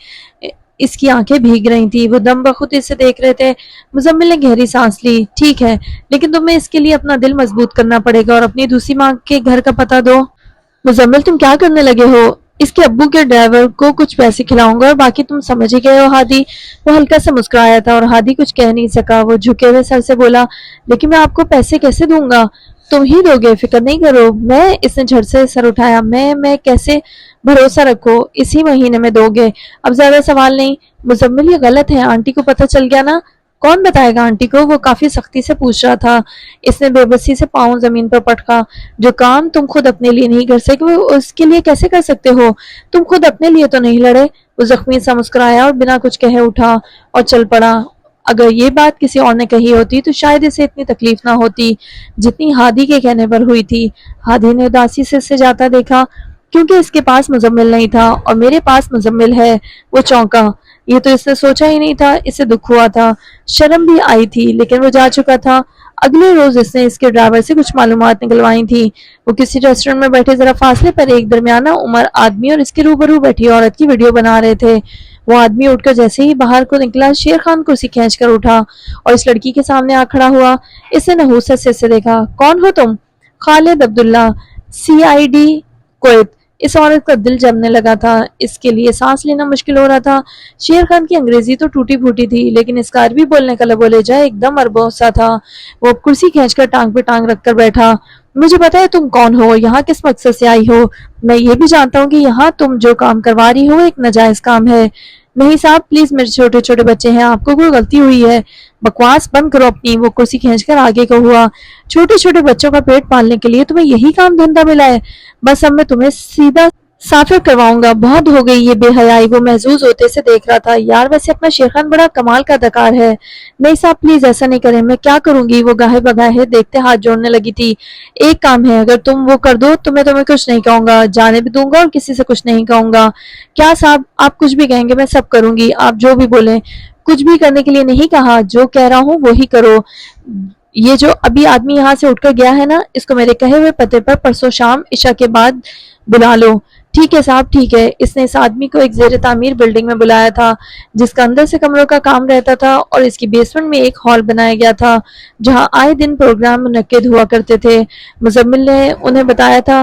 اس کی آنکھیں بھیگ رہی تھی، وہ دم بخود اسے دیکھ رہے تھے۔ مزمل نے گہری سانس لی۔ ٹھیک ہے، لیکن تمہیں اس کے لیے اپنا دل مضبوط کرنا پڑے گا اور اپنی دوسری ماں کے گھر کا پتہ دو۔ مزمل تم کیا کرنے لگے ہو؟ اس کے ابو کے ڈرائیور کو کچھ پیسے کھلاؤں گا اور باقی تم سمجھ ہی گئے ہو ہادی۔ وہ ہلکا سے مسکرایا تھا اور ہادی کچھ کہہ نہیں سکا۔ وہ جھکے ہوئے سر سے بولا، لیکن میں آپ کو پیسے کیسے دوں گا؟ تم ہی دو گے، فکر نہیں کرو۔ میں؟ اس نے جھٹ سے سر اٹھایا۔ میں کیسے؟ بھروسہ رکھو، اسی مہینے میں دو گے۔ اب زیادہ سوال نہیں۔ مزمل یہ غلط ہے، آنٹی کو پتہ چل گیا نا؟ کون بتائے گا آنٹی کو؟ وہ کافی سختی سے پوچھ رہا تھا۔ اس نے بے بسی سے پاؤں زمین پر پٹکا۔ جو کام تم خود اپنے لیے نہیں کر سکتے وہ اس کے لیے کیسے کر سکتے ہو؟ تم خود اپنے لیے تو نہیں لڑے۔ وہ زخمی سا مسکرایا اور بنا کچھ کہے اٹھا اور چل پڑا۔ اگر یہ بات کسی اور نے کہی ہوتی تو شاید اسے اتنی تکلیف نہ ہوتی جتنی ہادی کے کہنے پر ہوئی تھی۔ ہادی نے اداسی سے اسے جاتا دیکھا۔ کیونکہ اس کے پاس مزمل نہیں تھا اور میرے پاس مزمل ہے۔ وہ چونکا۔ یہ تو اس نے سوچا ہی نہیں تھا۔ اسے دکھ ہوا تھا، شرم بھی آئی تھی، لیکن وہ جا چکا تھا۔ اگلے روز اس نے اس کے ڈرائیور سے کچھ معلومات نکلوائی تھی۔ وہ کسی ریسٹورنٹ میں بیٹھے ذرا فاصلے پر ایک درمیانہ عمر آدمی اور اس کے روبرو بیٹھی عورت کی ویڈیو بنا رہے تھے۔ وہ آدمی اٹھ کر جیسے ہی باہر کو نکلا، شیر خان کرسی کھینچ کر اٹھا اور اس لڑکی کے سامنے آ کھڑا ہوا۔ اس نے نحوست سے اسے دیکھا۔ کون ہو تم؟ خالد عبداللہ، سی آئی ڈی کویت۔ اس عورت کا دل جمنے لگا تھا، اس کے لیے سانس لینا مشکل ہو رہا تھا۔ شیر خان کی انگریزی تو ٹوٹی پھوٹی تھی، لیکن اس کا عربی بولنے کا لب و لہجہ ایک دم عربوں سا تھا۔ وہ کرسی کھینچ کر ٹانگ پہ ٹانگ رکھ کر بیٹھا۔ مجھے پتا ہے تم کون ہو، یہاں کس مقصد سے آئی ہو۔ میں یہ بھی جانتا ہوں کہ یہاں تم جو کام کروا رہی ہو ایک ناجائز کام ہے۔ نہیں صاحب پلیز، میرے چھوٹے چھوٹے بچے ہیں، آپ کو کوئی غلطی ہوئی ہے۔ بکواس بند کرو اپنی۔ وہ کرسی کھینچ کر آگے کو ہوا۔ چھوٹے چھوٹے بچوں کا پیٹ پالنے کے لیے تمہیں یہی کام دھندا ملا ہے؟ بس اب میں تمہیں سیدھا سافر کرواؤں گا۔ بہت ہو گئی یہ بے حیائی۔ وہ محظوظ ہوتے سے دیکھ رہا تھا۔ یار ویسے اپنا شیر خان بڑا کمال کا اداکار ہے۔ نہیں صاحب پلیز ایسا نہیں کریں، میں کیا کروں گی؟ وہ گاہے بگاہے دیکھتے ہاتھ جوڑنے لگی تھی۔ ایک کام ہے، اگر تم وہ کر دو تو میں تمہیں کچھ نہیں کہوں گا، جانے بھی دوں گا اور کسی سے کچھ نہیں کہوں گا۔ کیا صاحب، آپ کچھ بھی کہیں گے میں سب کروں گی، آپ جو بھی بولیں۔ کچھ بھی کرنے کے لیے نہیں کہا، جو کہہ رہا ہوں وہی کرو۔ یہ جو ابھی آدمی یہاں سے اٹھ کر گیا ہے نا، اس کو میرے کہے ہوئے پتے پر پرسوں شام عشاء کے بعد بلا لو۔ ٹھیک ہے صاحب ٹھیک ہے۔ اس نے اس آدمی کو ایک زیر تعمیر بلڈنگ میں بلایا تھا جس کا اندر سے کمروں کا کام رہتا تھا اور اس کی بیسمنٹ میں ایک ہال بنایا گیا تھا جہاں آئے دن پروگرام منعقد ہوا کرتے تھے۔ مزمل نے انہیں بتایا تھا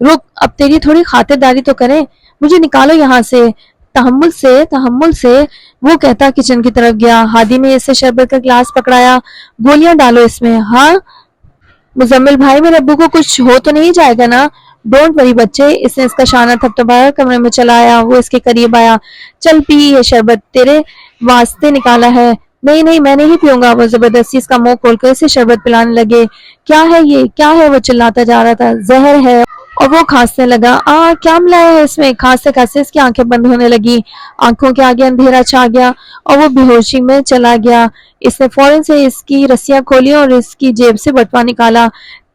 رک، اب تیری تھوڑی خاطرداری تو کریں، مجھے نکالو یہاں سے، تحمل سے تحمل سے۔ وہ کہتا کچن کی طرف گیا۔ ہادی نے اسے شربت کا گلاس پکڑایا۔ گولیاں ڈالو اس میں۔ ہاں مزمل بھائی، میرے ابو کو کچھ ہو تو نہیں جائے گا نا؟ ڈونٹ وری بچے۔ اس نے اس کا شانہ تھپتھپایا، کمرے میں چلا آیا۔ وہ اس کے قریب آیا۔ چل پی یہ شربت، تیرے واسطے نکالا ہے۔ نہیں نہیں، میں نہیں پیوں گا۔ وہ زبردستی اس کا منہ کھول کر اسے شربت پلانے لگے۔ کیا ہے یہ، کیا ہے؟ وہ چلاتا جا رہا تھا۔ زہر ہے۔ اور وہ کھانسنے لگا۔ کیا ملایا ہے اس میں؟ کھانستے کھانستے اس کی آنکھیں بند ہونے لگی، آنکھوں کے آگے اندھیرا چھا گیا اور وہ بے ہوشی میں چلا گیا۔ اس نے فوراً سے اس کی رسیاں کھولی اور اس کی جیب سے بٹوا نکالا۔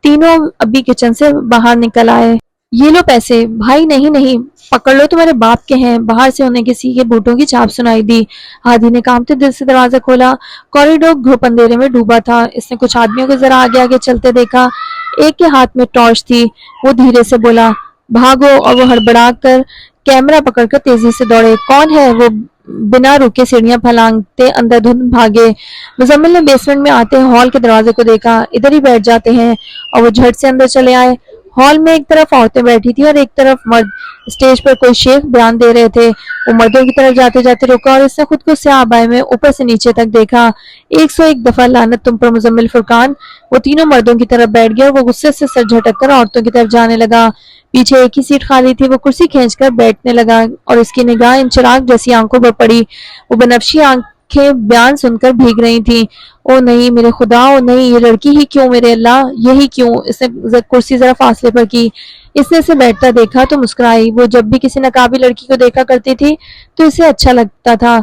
تینوں ابھی کچن سے باہر نکل آئے۔ یہ لو پیسے۔ بھائی نہیں نہیں، پکڑ لو، تمہارے باپ کے ہیں۔ باہر سے انہیں کسی کے بوٹوں کی چاپ سنائی دی۔ ہادی نے کانپتے دل سے دروازہ کھولا۔ کوریڈور گھوپ اندھیرے میں ڈوبا تھا۔ اس نے کچھ آدمیوں کو ذرا آگے آگے چلتے دیکھا۔ ایک کے ہاتھ میں ٹارچ تھی۔ وہ دھیرے سے بولا بھاگو، اور وہ ہڑبڑا کر کیمرہ پکڑ کر تیزی سے دوڑے۔ کون ہے؟ وہ بنا رکے سیڑھیاں پھلانگتے اندر دھند بھاگے۔ مزمل نے بیسمنٹ میں آتے ہال کے دروازے کو دیکھا۔ ادھر ہی بیٹھ جاتے ہیں، اور وہ جھٹ سے اندر چلے آئے۔ ہال میں ایک طرف عورتیں بیٹھی تھی اور ایک طرف مرد۔ اسٹیج پر کوئی شیخ بیان دے رہے تھے۔ وہ مردوں کی طرف جاتے جاتے رکا اور اس نے خود کو سیاہ ابائے میں اوپر سے نیچے تک دیکھا۔ 101 دفعہ لعنت تم پر مزمل فرقان۔ وہ تینوں مردوں کی طرف بیٹھ گیا اور وہ غصے سے سر جھٹک کر عورتوں کی طرف جانے لگا۔ پیچھے ایک ہی سیٹ خالی تھی۔ وہ کرسی کھینچ کر بیٹھنے لگا اور اس کی نگاہ ان چراغ جیسی آنکھوں پر پڑی۔ وہ بنفشی آنکھیں بیان سن کر بھیگ رہی تھیں۔ او نہیں میرے خدا، او نہیں، یہ لڑکی ہی کیوں میرے اللہ، یہی کیوں؟ اس نے کرسی ذرا فاصلے پر کی۔ اس نے اسے بیٹھتا دیکھا تو مسکرائی۔ وہ جب بھی کسی نقابی لڑکی کو دیکھا کرتی تھی تو اسے اچھا لگتا تھا،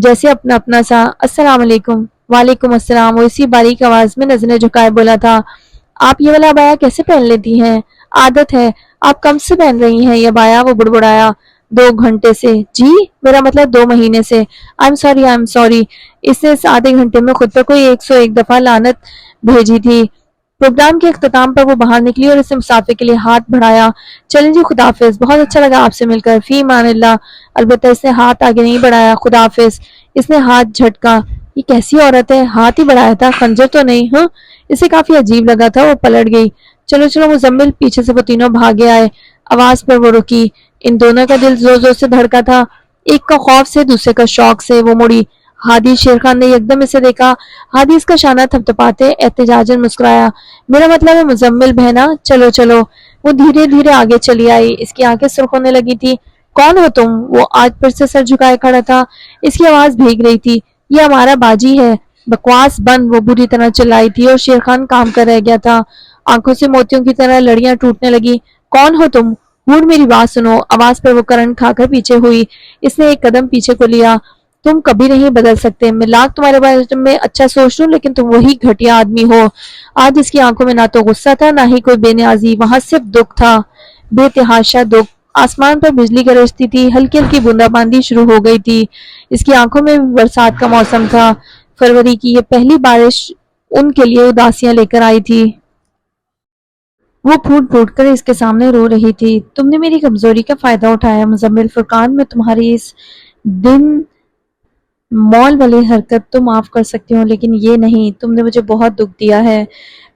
جیسے اپنا اپنا سا۔ السلام علیکم۔ وعلیکم السلام۔ وہ اسی باریک آواز میں نظریں جھکائے بولا تھا۔ آپ یہ والا عبایا کیسے پہن لیتی ہیں؟ عادت ہے۔ آپ کب سے پہن رہی ہیں یہ عبایا؟ وہ بڑبڑایا۔ 2 گھنٹے سے۔ جی؟ میرا مطلب 2 مہینے سے۔ I am sorry. اس نے اس آدھے گھنٹے میں خود پر کوئی 101 دفعہ لعنت بھیجی تھی۔ پروگرام کے اختتام پر وہ باہر نکلی اور اس نے مسافر کے لیے ہاتھ بڑھایا۔ چلیں جی، خداحافظ، بہت اچھا لگا آپ سے مل کر، فی امان اللہ۔ البتہ اس نے ہاتھ آگے نہیں بڑھایا۔ خداحافظ۔ اس نے ہاتھ جھٹکا۔ یہ کیسی عورت ہے؟ ہاتھ ہی بڑھایا تھا، خنجر تو نہیں؟ ہاں، اسے کافی عجیب لگا تھا۔ وہ پلٹ گئی۔ چلو چلو مزمل۔ پیچھے سے وہ تینوں بھاگے آئے۔ آواز پر وہ رکی۔ ان دونوں کا دل زور زور سے دھڑکا تھا، ایک کا خوف سے، دوسرے کا شوق سے۔ وہ مڑی۔ ہادی شیر خان نے یکدم اسے دیکھا۔ ہادی اس کا شانہ تھپتھپاتے احتجاجاً مسکرایا۔ میرا مطلب ہے مزمل بہنا، چلو چلو۔ وہ دھیرے دھیرے آگے چلی آئی۔ اس کی آنکھیں سرخ ہونے لگی تھی۔ کون ہو تم؟ وہ آج پھر سے سر جھکائے کھڑا تھا۔ اس کی آواز بھیگ رہی تھی۔ یہ ہمارا باجی ہے۔ بکواس بند، وہ بری طرح چلائی تھی اور شیر خان کام کر رہ گیا تھا۔ آنکھوں سے موتیوں کی طرح لڑیاں ٹوٹنے لگی۔ کون ہو تم؟ ہور، میری بات سنو۔ آواز پر وہ کرنٹ کھا کر پیچھے ہوئی۔ اس نے ایک قدم پیچھے کو لیا۔ تم کبھی نہیں بدل سکتے۔ میں لاکھ تمہارے بارے میں اچھا سوچ لوں لیکن تم وہی گھٹیا آدمی ہو۔ آج اس کی آنکھوں میں نہ تو غصہ تھا نہ ہی کوئی بے نیازی، وہاں صرف دکھ تھا، بے تحاشا دکھ۔ آسمان پر بجلی گرجتی تھی، ہلکی ہلکی بوندا باندی شروع ہو گئی تھی۔ اس کی آنکھوں میں برسات کا موسم تھا۔ فروری کی یہ پہلی بارش ان کے لیے اداسیاں لے کر آئی تھی۔ وہ پھوٹ پھوٹ کر اس کے سامنے رو رہی تھی۔ تم نے میری کمزوری کا فائدہ اٹھایا مزمل فرقان۔ میں تمہاری اس دن مول والی حرکت تو معاف کر سکتی ہوں لیکن یہ نہیں۔ تم نے مجھے بہت دکھ دیا ہے۔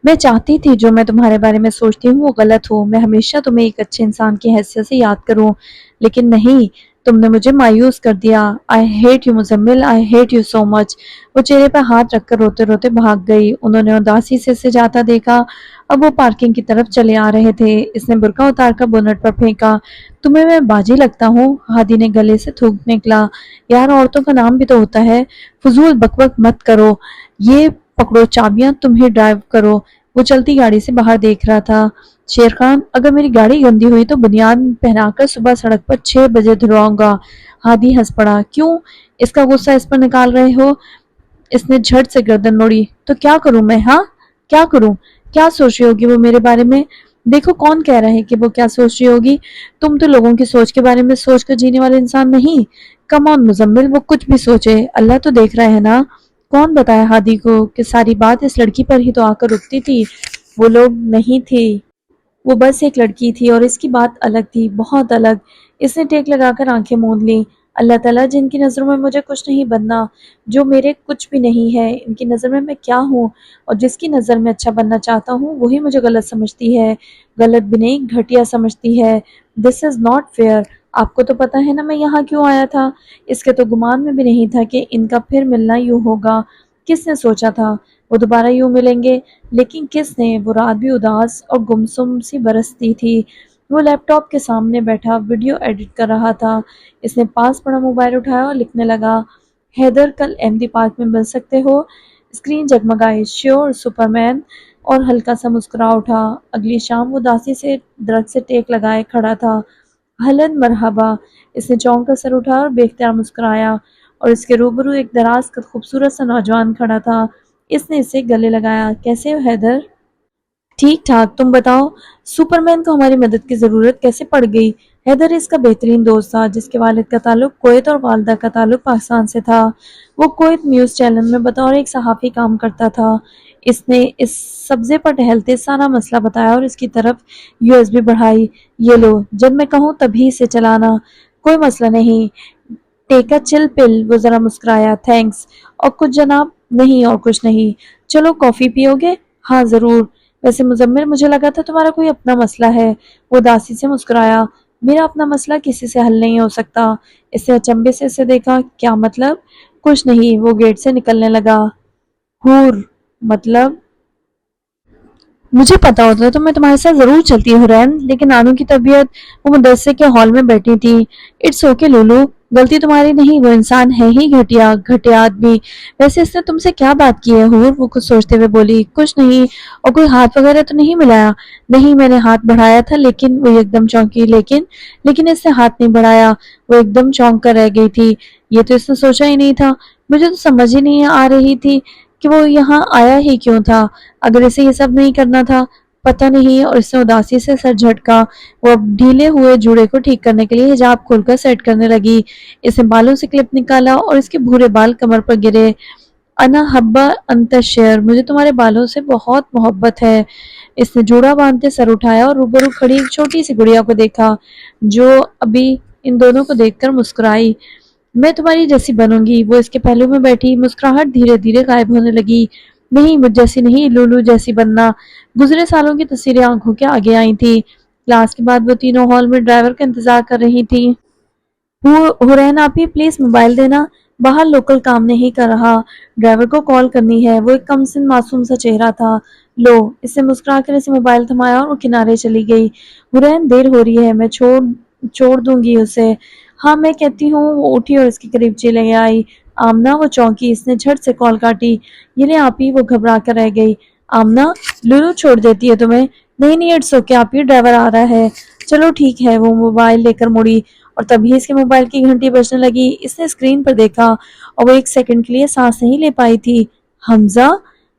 میں چاہتی تھی جو میں تمہارے بارے میں سوچتی ہوں وہ غلط ہو، میں ہمیشہ تمہیں ایک اچھے انسان کی حیثیت سے یاد کروں، لیکن نہیں، تم نے مجھے مایوس کر دیا۔ I hate you Muzammil, I hate you so much۔ وہ چہرے پر ہاتھ رکھ کر روتے روتے بھاگ گئی۔ انہوں نے اداسی سے اسے جاتا دیکھا۔ اب وہ پارکنگ کی طرف چلے آ رہے تھے۔ اس نے برقع اتار کر بونٹ پر پھینکا۔ تمہیں میں باجی لگتا ہوں؟ ہادی نے گلے سے تھوک نکلا۔ یار، عورتوں کا نام بھی تو ہوتا ہے۔ فضول بک بک مت کرو، یہ پکڑو چابیاں، تم ہی ڈرائیو کرو۔ وہ چلتی گاڑی سے باہر دیکھ رہا تھا۔ شیر خان، اگر میری گاڑی گندی ہوئی تو بنیاد پہنا کر صبح سڑک پر 6 بجے دھلاؤں گا۔ ہادی ہنس پڑا۔ کیوں اس کا غصہ اس پر نکال رہے ہو؟ اس نے جھٹ سے گردن موڑی۔ تو کیا کروں میں؟ ہاں کیا کروں؟ کیا سوچ رہی ہوگی وہ میرے بارے میں؟ دیکھو کون کہہ رہا ہے کہ وہ کیا سوچ رہی ہوگی؟ تم تو لوگوں کی سوچ کے بارے میں سوچ کر جینے والے انسان نہیں۔ کم آن مزمل، وہ کچھ بھی سوچے، اللہ تو دیکھ رہا ہے نا۔ کون بتایا ہادی کو کہ ساری بات اس لڑکی پر ہی تو آ کر رکتی تھی؟ وہ لوگ نہیں تھی، وہ بس ایک لڑکی تھی اور اس کی بات الگ تھی، بہت الگ۔ اس نے ٹیک لگا کر آنکھیں موند لیں۔ اللہ تعالیٰ جن کی نظروں میں مجھے کچھ نہیں بننا، جو میرے کچھ بھی نہیں ہے، ان کی نظر میں کیا ہوں، اور جس کی نظر میں اچھا بننا چاہتا ہوں وہی مجھے غلط سمجھتی ہے، غلط بھی نہیں گھٹیا سمجھتی ہے۔ دس از ناٹ فیئر۔ آپ کو تو پتہ ہے نا میں یہاں کیوں آیا تھا؟ اس کے تو گمان میں بھی نہیں تھا کہ ان کا پھر ملنا یوں ہوگا۔ کس نے سوچا تھا وہ دوبارہ یوں ملیں گے؟ لیکن کس نے؟ وہ رات بھی اداس اور گمسم سی برستی تھی۔ وہ لیپ ٹاپ کے سامنے بیٹھا ویڈیو ایڈٹ کر رہا تھا۔ اس نے پاس پڑا موبائل اٹھایا اور لکھنے لگا، حیدر کل احمدی پارک میں مل سکتے ہو؟ اسکرین جگمگائی، شیور سپرمین، اور ہلکا سا مسکرا اٹھا۔ اگلی شام وہ داسی سے درخت سے ٹیک لگائے کھڑا تھا۔ ہلن مرحبا۔ اس نے چونک کر سر اٹھایا اور بے اختیار مسکرایا، اور اس کے روبرو ایک دراز قد خوبصورت سا نوجوان کھڑا تھا۔ اس نے اسے گلے لگایا۔ کیسے ہو حیدر؟ ٹھیک ٹھاک، تم بتاؤ۔ سپرمین کو ہماری مدد کی ضرورت کیسے پڑ گئی؟ حیدر اس کا بہترین دوست تھا جس کے والد کا تعلق کویت اور والدہ کا تعلق پاکستان سے تھا۔ وہ کویت نیوز چینل میں بطور ایک صحافی کام کرتا تھا۔ اس نے اس سبزے پر ٹہلتے سارا مسئلہ بتایا اور اس کی طرف USB بڑھائی۔ یہ لو، جب میں کہوں تبھی اسے چلانا۔ کوئی مسئلہ نہیں، ٹیک اے چل پل۔ وہ ذرا مسکرایا۔ تھینکس۔ اور کچھ جناب؟ نہیں اور کچھ نہیں۔ چلو کافی پیو گے؟ ہاں ضرور۔ ویسے مزمل، مجھے لگا تھا تمہارا کوئی اپنا مسئلہ ہے۔ وہ داسی سے مسکرایا۔ میرا اپنا مسئلہ کسی سے حل نہیں ہو سکتا۔ اس نے اچنبے سے اسے دیکھا۔ کیا مطلب؟ کچھ نہیں۔ وہ گیٹ سے نکلنے لگا۔ ہور، مطلب مجھے پتا ہوتا تو میں تمہارے ساتھ ضرور چلتی حرین، لیکن نانو کی طبیعت۔ وہ مدرسے کے ہال میں بیٹھی تھی۔ اٹس اوکے لولو، غلطی تمہاری نہیں، وہ انسان ہے ہی گھٹیا، گھٹیات بھی۔ ویسے اس نے تم سے کیا بات کی ہے حور؟ وہ کچھ سوچتے ہوئے بولی۔ کچھ نہیں۔ اور کوئی ہاتھ وغیرہ تو نہیں ملایا؟ نہیں، میں نے ہاتھ بڑھایا تھا لیکن وہ ایک دم چونکی۔ لیکن اس نے ہاتھ نہیں بڑھایا۔ وہ ایک دم چونک کر رہ گئی تھی۔ یہ تو اس نے سوچا ہی نہیں تھا۔ مجھے تو سمجھ ہی نہیں آ رہی تھی کہ وہ یہاں آیا ہی کیوں تھا اگر اسے یہ سب نہیں کرنا تھا۔ پتہ نہیں۔ اور اس نے اداسی سے سر جھٹکا۔ وہ اب ڈھیلے ہوئے جوڑے کو ٹھیک کرنے کے لیے حجاب کھول کر سیٹ کرنے لگی۔ اس نے بالوں سے کلپ نکالا اور اس کے بھورے بال کمر پر گرے۔ انا حبا انت شعر، مجھے تمہارے بالوں سے بہت محبت ہے۔ اس نے جوڑا باندھتے سر اٹھایا اور روبرو کھڑی ایک چھوٹی سی گڑیا کو دیکھا جو ابھی ان دونوں کو دیکھ کر مسکرائی۔ میں تمہاری جیسی بنوں گی۔ وہ اس کے پہلو میں بیٹھی۔ مسکراہٹ دھیرے دھیرے غائب ہونے لگی۔ نہیں، مجھ جیسی نہیں، لولو جیسی بننا۔ گزرے سالوں کی تصویریں آنکھوں کے آگے آئی تھی۔ کلاس کے بعد وہ تینوں ہال میں ڈرائیور کا انتظار کر رہی تھی۔ حرین آپی، پلیز موبائل دینا، باہر لوکل کام نہیں کر رہا، ڈرائیور کو کال کرنی ہے۔ وہ ایک کم سن معصوم سا چہرہ تھا۔ لو، اس نے مسکرا کر اسے موبائل تھمایا اور وہ کنارے چلی گئی۔ حرین، دیر ہو رہی ہے، میں چھوڑ دوں گی اسے۔ ہاں میں کہتی ہوں۔ وہ اٹھی اور اس کے قریب چلے آئی۔ آمنہ، وہ چونکی۔ اس نے جھٹ سے کال کاٹی۔ یہ لے آپی، وہ گھبرا کر رہ گئی۔ آمنہ، لولو چھوڑ دیتی ہے تمہیں؟ نہیں نہیں، اٹس اوکے آپی، ڈرائیور آ رہا ہے۔ چلو ٹھیک ہے۔ وہ موبائل لے کر مڑی اور تبھی اس کے موبائل کی گھنٹی بجنے لگی۔ اس نے اسکرین پر دیکھا اور وہ ایک سیکنڈ کے لیے سانس نہیں لے پائی تھی۔ حمزہ؟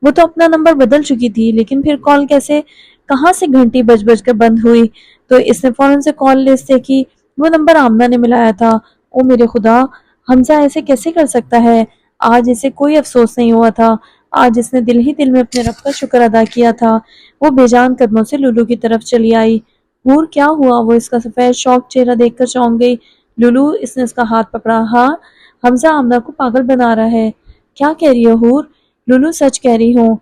وہ تو اپنا نمبر بدل چکی تھی، لیکن پھر کال کیسے؟ کہاں سے گھنٹی بج بج کر بند ہوئی؟ تو اس نے فوراً سے کال لسٹ دیکھی۔ وہ نمبر آمنہ نے ملایا تھا۔ او میرے خدا، حمزہ ایسے کیسے کر سکتا ہے؟ آج اسے کوئی افسوس نہیں ہوا تھا۔ آج اس نے دل ہی دل میں اپنے رب کا شکر ادا کیا تھا۔ وہ بے جان قدموں سے لولو کی طرف چلی آئی۔ حور، کیا ہوا؟ وہ اس کا سفید شوق چہرہ دیکھ کر چونک گئی۔ لولو، اس نے اس کا ہاتھ پکڑا۔ ہاں، حمزہ آمنہ کو پاگل بنا رہا ہے۔ کیا کہہ رہی ہو حور؟ لولو، سچ کہہ رہی ہوں۔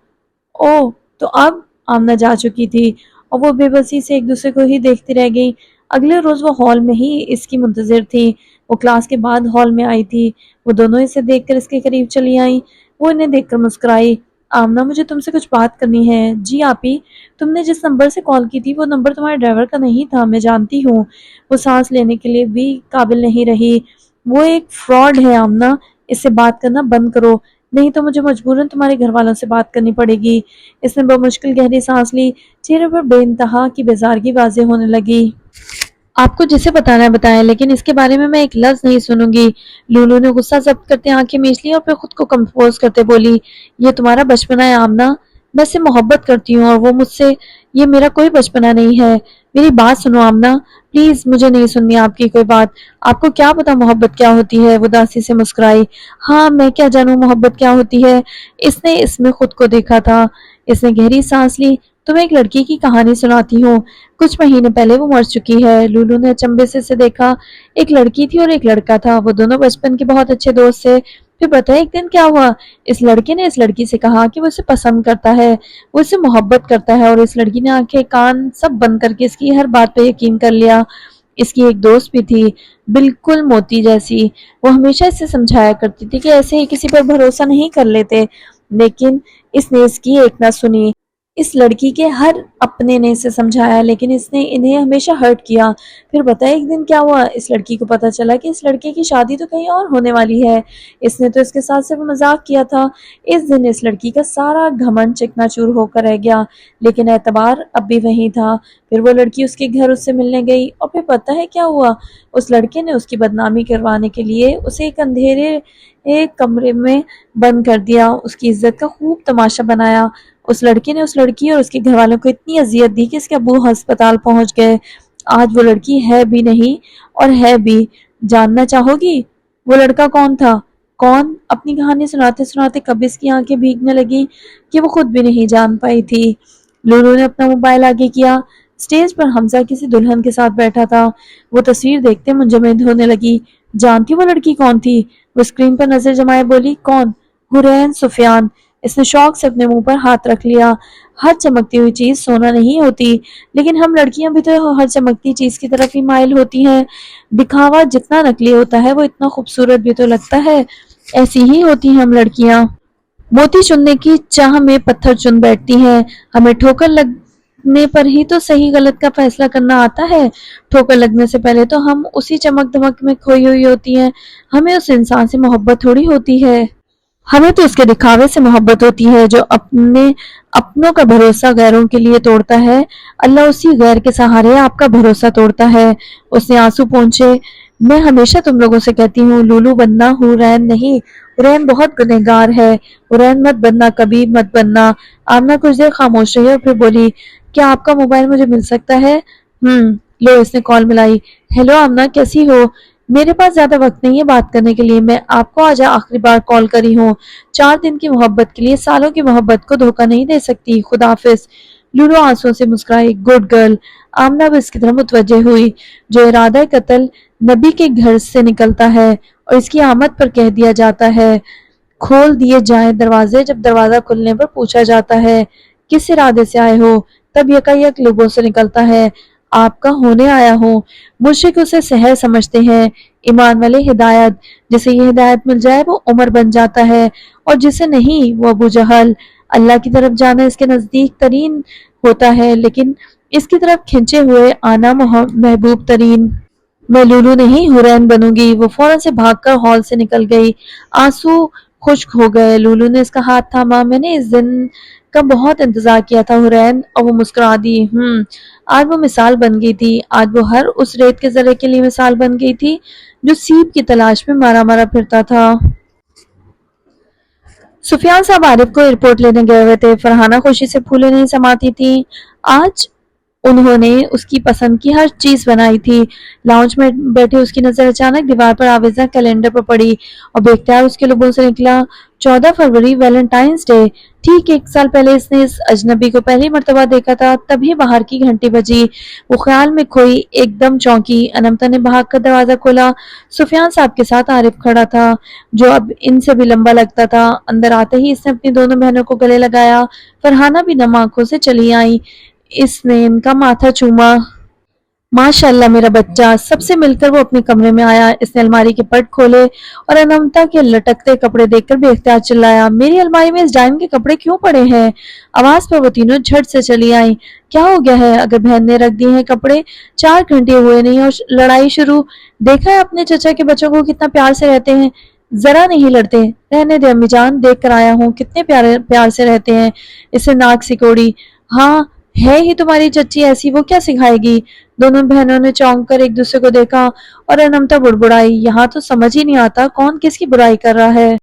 او تو اب؟ آمنہ جا چکی تھی اور وہ بے بسی سے ایک دوسرے کو ہی دیکھتی رہ گئی۔ اگلے روز وہ ہال میں ہی اس کی منتظر تھی۔ وہ کلاس کے بعد ہال میں آئی تھی۔ وہ دونوں اسے دیکھ کر اس کے قریب چلی آئیں۔ وہ انہیں دیکھ کر مسکرائی۔ آمنہ، مجھے تم سے کچھ بات کرنی ہے۔ جی آپی، تم نے جس نمبر سے کال کی تھی وہ نمبر تمہارے ڈرائیور کا نہیں تھا، میں جانتی ہوں۔ وہ سانس لینے کے لیے بھی قابل نہیں رہی۔ وہ ایک فراڈ ہے آمنہ، اس سے بات کرنا بند کرو، نہیں تو مجھے مجبوراً تمہارے گھر والوں سے بات کرنی پڑے گی۔ اس نے بمشکل گہری سانس لی۔ چہرے پر بے انتہا کی بیزارگی واضح ہونے لگی۔ آپ کو جسے بتانا ہے بتائیں، لیکن اس کے بارے میں ایک لفظ نہیں سنوں گی۔ لولو نے غصہ ضبط کرتے آنکھیں میچ لی اور پھر خود کو کمپوز کرتے بولی، یہ تمہارا بچپنا ہے آمنہ، میں اس سے محبت کرتی ہوں اور وہ مجھ سے۔ یہ میرا کوئی بچپنا نہیں ہے۔ میری بات سنو آمنہ، پلیز، مجھے نہیں سننی آپ کی کوئی بات۔ آپ کو کیا پتا محبت کیا ہوتی ہے؟ وہ داسی سے مسکرائی۔ ہاں، میں کیا جانوں محبت کیا ہوتی ہے؟ اس نے اس میں خود کو دیکھا تھا۔ اس نے گہری سانس لی۔ تمہیں ایک لڑکی کی کہانی سناتی ہوں، کچھ مہینے پہلے وہ مر چکی ہے۔ لولو نے اچنبے سے اسے دیکھا۔ ایک لڑکی تھی اور ایک لڑکا تھا، وہ دونوں بچپن کے بہت اچھے دوست تھے۔ پھر پتہ ہے ایک دن کیا ہوا؟ اس لڑکے نے اس لڑکی سے کہا کہ وہ اسے پسند کرتا ہے، وہ اسے محبت کرتا ہے، اور اس لڑکی نے آنکھیں کان سب بند کر کے اس کی ہر بات پہ یقین کر لیا۔ اس کی ایک دوست بھی تھی، بالکل موتی جیسی، وہ ہمیشہ اسے سمجھایا کرتی تھی کہ ایسے ہی کسی پر بھروسہ نہیں کر لیتے، لیکن اس نے اس کی ایک نہ سنی۔ اس لڑکی کے ہر اپنے نے اسے سمجھایا، لیکن اس نے انہیں ہمیشہ ہرٹ کیا۔ پھر پتہ ہے ایک دن کیا ہوا؟ اس لڑکی کو پتہ چلا کہ اس لڑکے کی شادی تو کہیں اور ہونے والی ہے۔ اس نے تو اس کے ساتھ صرف مذاق کیا تھا۔ اس دن اس لڑکی کا سارا گھمنڈ چکنا چور ہو کر رہ گیا، لیکن اعتبار اب بھی وہیں تھا۔ پھر وہ لڑکی اس کے گھر اس سے ملنے گئی، اور پھر پتہ ہے کیا ہوا؟ اس لڑکے نے اس کی بدنامی کروانے کے لیے اسے ایک اندھیرے ایک کمرے میں بند کر دیا، اس کی عزت کا خوب تماشا بنایا۔ اس لڑکے نے اس لڑکی اور اس کے گھر والوں کو اتنی اذیت دی کہ اس کے ابو ہسپتال پہنچ گئے۔ آج وہ لڑکی ہے بھی نہیں اور ہے بھی۔ جاننا چاہو گی وہ لڑکا کون تھا؟ کون؟ اپنی کہانی سناتے سناتے کب اس کی آنکھیں بھیگنے لگیں کہ وہ خود بھی نہیں جان پائی تھی۔ لولو نے اپنا موبائل آگے کیا۔ اسٹیج پر حمزہ کسی دلہن کے ساتھ بیٹھا تھا۔ وہ تصویر دیکھتے منجمد ہونے لگی۔ جانتی وہ لڑکی کون تھی؟ وہ اسکرین پر نظر جمائے بولی، کون؟ حورین سفیان۔ اس نے شوق سے اپنے منہ پر ہاتھ رکھ لیا۔ ہر چمکتی ہوئی چیز سونا نہیں ہوتی، لیکن ہم لڑکیاں بھی تو ہر چمکتی چیز کی طرف ہی مائل ہوتی ہیں۔ دکھاوا جتنا نقلی ہوتا ہے وہ اتنا خوبصورت بھی تو لگتا ہے۔ ایسی ہی ہوتی ہیں ہم لڑکیاں، موتی چننے کی چاہ میں پتھر چن بیٹھتی ہیں۔ ہمیں ٹھوکر لگنے پر ہی تو صحیح غلط کا فیصلہ کرنا آتا ہے۔ ٹھوکر لگنے سے پہلے تو ہم اسی چمک دمک میں کھوئی ہوئی ہوتی ہیں۔ ہمیں اس انسان سے محبت تھوڑی ہوتی ہے، ہمیں تو اس کے دکھاوے سے محبت ہوتی ہے جو اپنوں کا بھروسہ غیروں کے لیے توڑتا ہے۔ اللہ اسی غیر کے سہارے آپ کا بھروسہ توڑتا ہے۔ اس نے آنسو پونچھے۔ میں ہمیشہ تم لوگوں سے کہتی ہوں لولو بننا، حورین نہیں۔ حورین بہت گنہگار ہے، حورین مت بننا، کبھی مت بننا۔ آمنہ کچھ دیر خاموش رہی اور پھر بولی، کیا آپ کا موبائل مجھے مل سکتا ہے؟ لو، اس نے کال ملائی۔ ہیلو آمنہ، کیسی ہو؟ میرے پاس زیادہ وقت نہیں ہے بات کرنے کے لیے، میں آپ کو آج آخری بار کال کری ہوں۔ 4 دن کی محبت کے لیے سالوں کی محبت کو دھوکہ نہیں دے سکتی۔ خدا حافظ۔ لولو آنسوں سے مسکرائی۔ Good girl. آمنہ بھی اس کی طرف متوجہ ہوئی۔ جو ارادہ قتل نبی کے گھر سے نکلتا ہے اور اس کی آمد پر کہہ دیا جاتا ہے کھول دیے جائیں دروازے، جب دروازہ کھلنے پر پوچھا جاتا ہے کس ارادے سے آئے ہو، تب یکایک لبوں سے نکلتا ہے آپ کا ہونے آیا ہوں۔ مشرک اسے سحر سمجھتے ہیں، ایمان والے ہدایت۔ جسے یہ ہدایت مل جائے وہ عمر بن جاتا ہے، اور جسے نہیں وہ ابو جہل۔ اللہ کی طرف جانا اس کے نزدیک ترین ہوتا ہے، لیکن اس کی طرف کھنچے ہوئے آنا محبوب ترین۔ میں لولو نہیں حورین بنوں گی۔ وہ فوراً سے بھاگ کر ہال سے نکل گئی۔ آنسو خشک ہو گئے۔ لولو نے اس کا ہاتھ تھاما۔ میں نے اس دن کا بہت انتظار کیا تھا حورین، اور وہ مسکرا دی۔ آج وہ مثال بن گئی تھی، آج وہ ہر اس ریت کے ذرے کے لیے مثال بن گئی تھی جو سیب کی تلاش میں مارا مارا پھرتا تھا۔ سفیان صاحب عارف کو ایئرپورٹ لینے گئے ہوئے تھے۔ فرحانہ خوشی سے پھولے نہیں سماتی تھی۔ آج انہوں نے اس کی پسند کی ہر چیز بنائی تھی۔ لاؤنج میں بیٹھے اس کی نظر اچانک دیوار پر آویزاں کیلنڈر پر پڑی، اور بے اختیار اس کے لبوں سے نکلا 14 فروری، ویلنٹائنس ڈے۔ ٹھیک 1 سال پہلے اس نے اس اجنبی کو پہلی مرتبہ دیکھا تھا، تبھی باہر کی گھنٹی بجی۔ وہ خیال میں کھوئی، ایک دم چونکی۔ انمتا نے بھاگ کر دروازہ کھولا۔ سفیان صاحب کے ساتھ عارف کھڑا تھا، جو اب ان سے بھی لمبا لگتا تھا۔ اندر آتے ہی اس نے اپنی دونوں بہنوں کو گلے لگایا۔ فرحانہ بھی نم آنکھوں سے چلی آئیں۔ اس نے ان کا ماتھا چوما۔ ماشاء اللہ میرا بچہ۔ سب سے مل کر وہ اپنے کمرے میں آیا۔ اس نے الماری کے پٹ کھولے اور انمتا کے لٹکتے کپڑے دیکھ کر بے اختیار چلایا، میری الماری میں اس ڈائن کے کپڑے کیوں پڑے ہیں؟ آواز پر وہ تینوں جھٹ سے چلی آئیں۔ کیا ہو گیا ہے؟ اگر بہن نے رکھ دیے ہیں کپڑے، 4 گھنٹے ہوئے نہیں اور لڑائی شروع؟ دیکھا ہے اپنے چچا کے بچوں کو کتنا پیار سے رہتے ہیں، ذرا نہیں لڑتے۔ رہنے دے امی جان، دیکھ کر آیا ہوں کتنے پیار سے رہتے ہیں۔ اس نے ناک سکوڑی۔ ہاں ہے ہی تمہاری چچی ایسی، وہ کیا سکھائے گی؟ دونوں بہنوں نے چونک کر ایک دوسرے کو دیکھا، اور انمتا بڑبڑائی، یہاں تو سمجھ ہی نہیں آتا کون کس کی برائی کر رہا ہے۔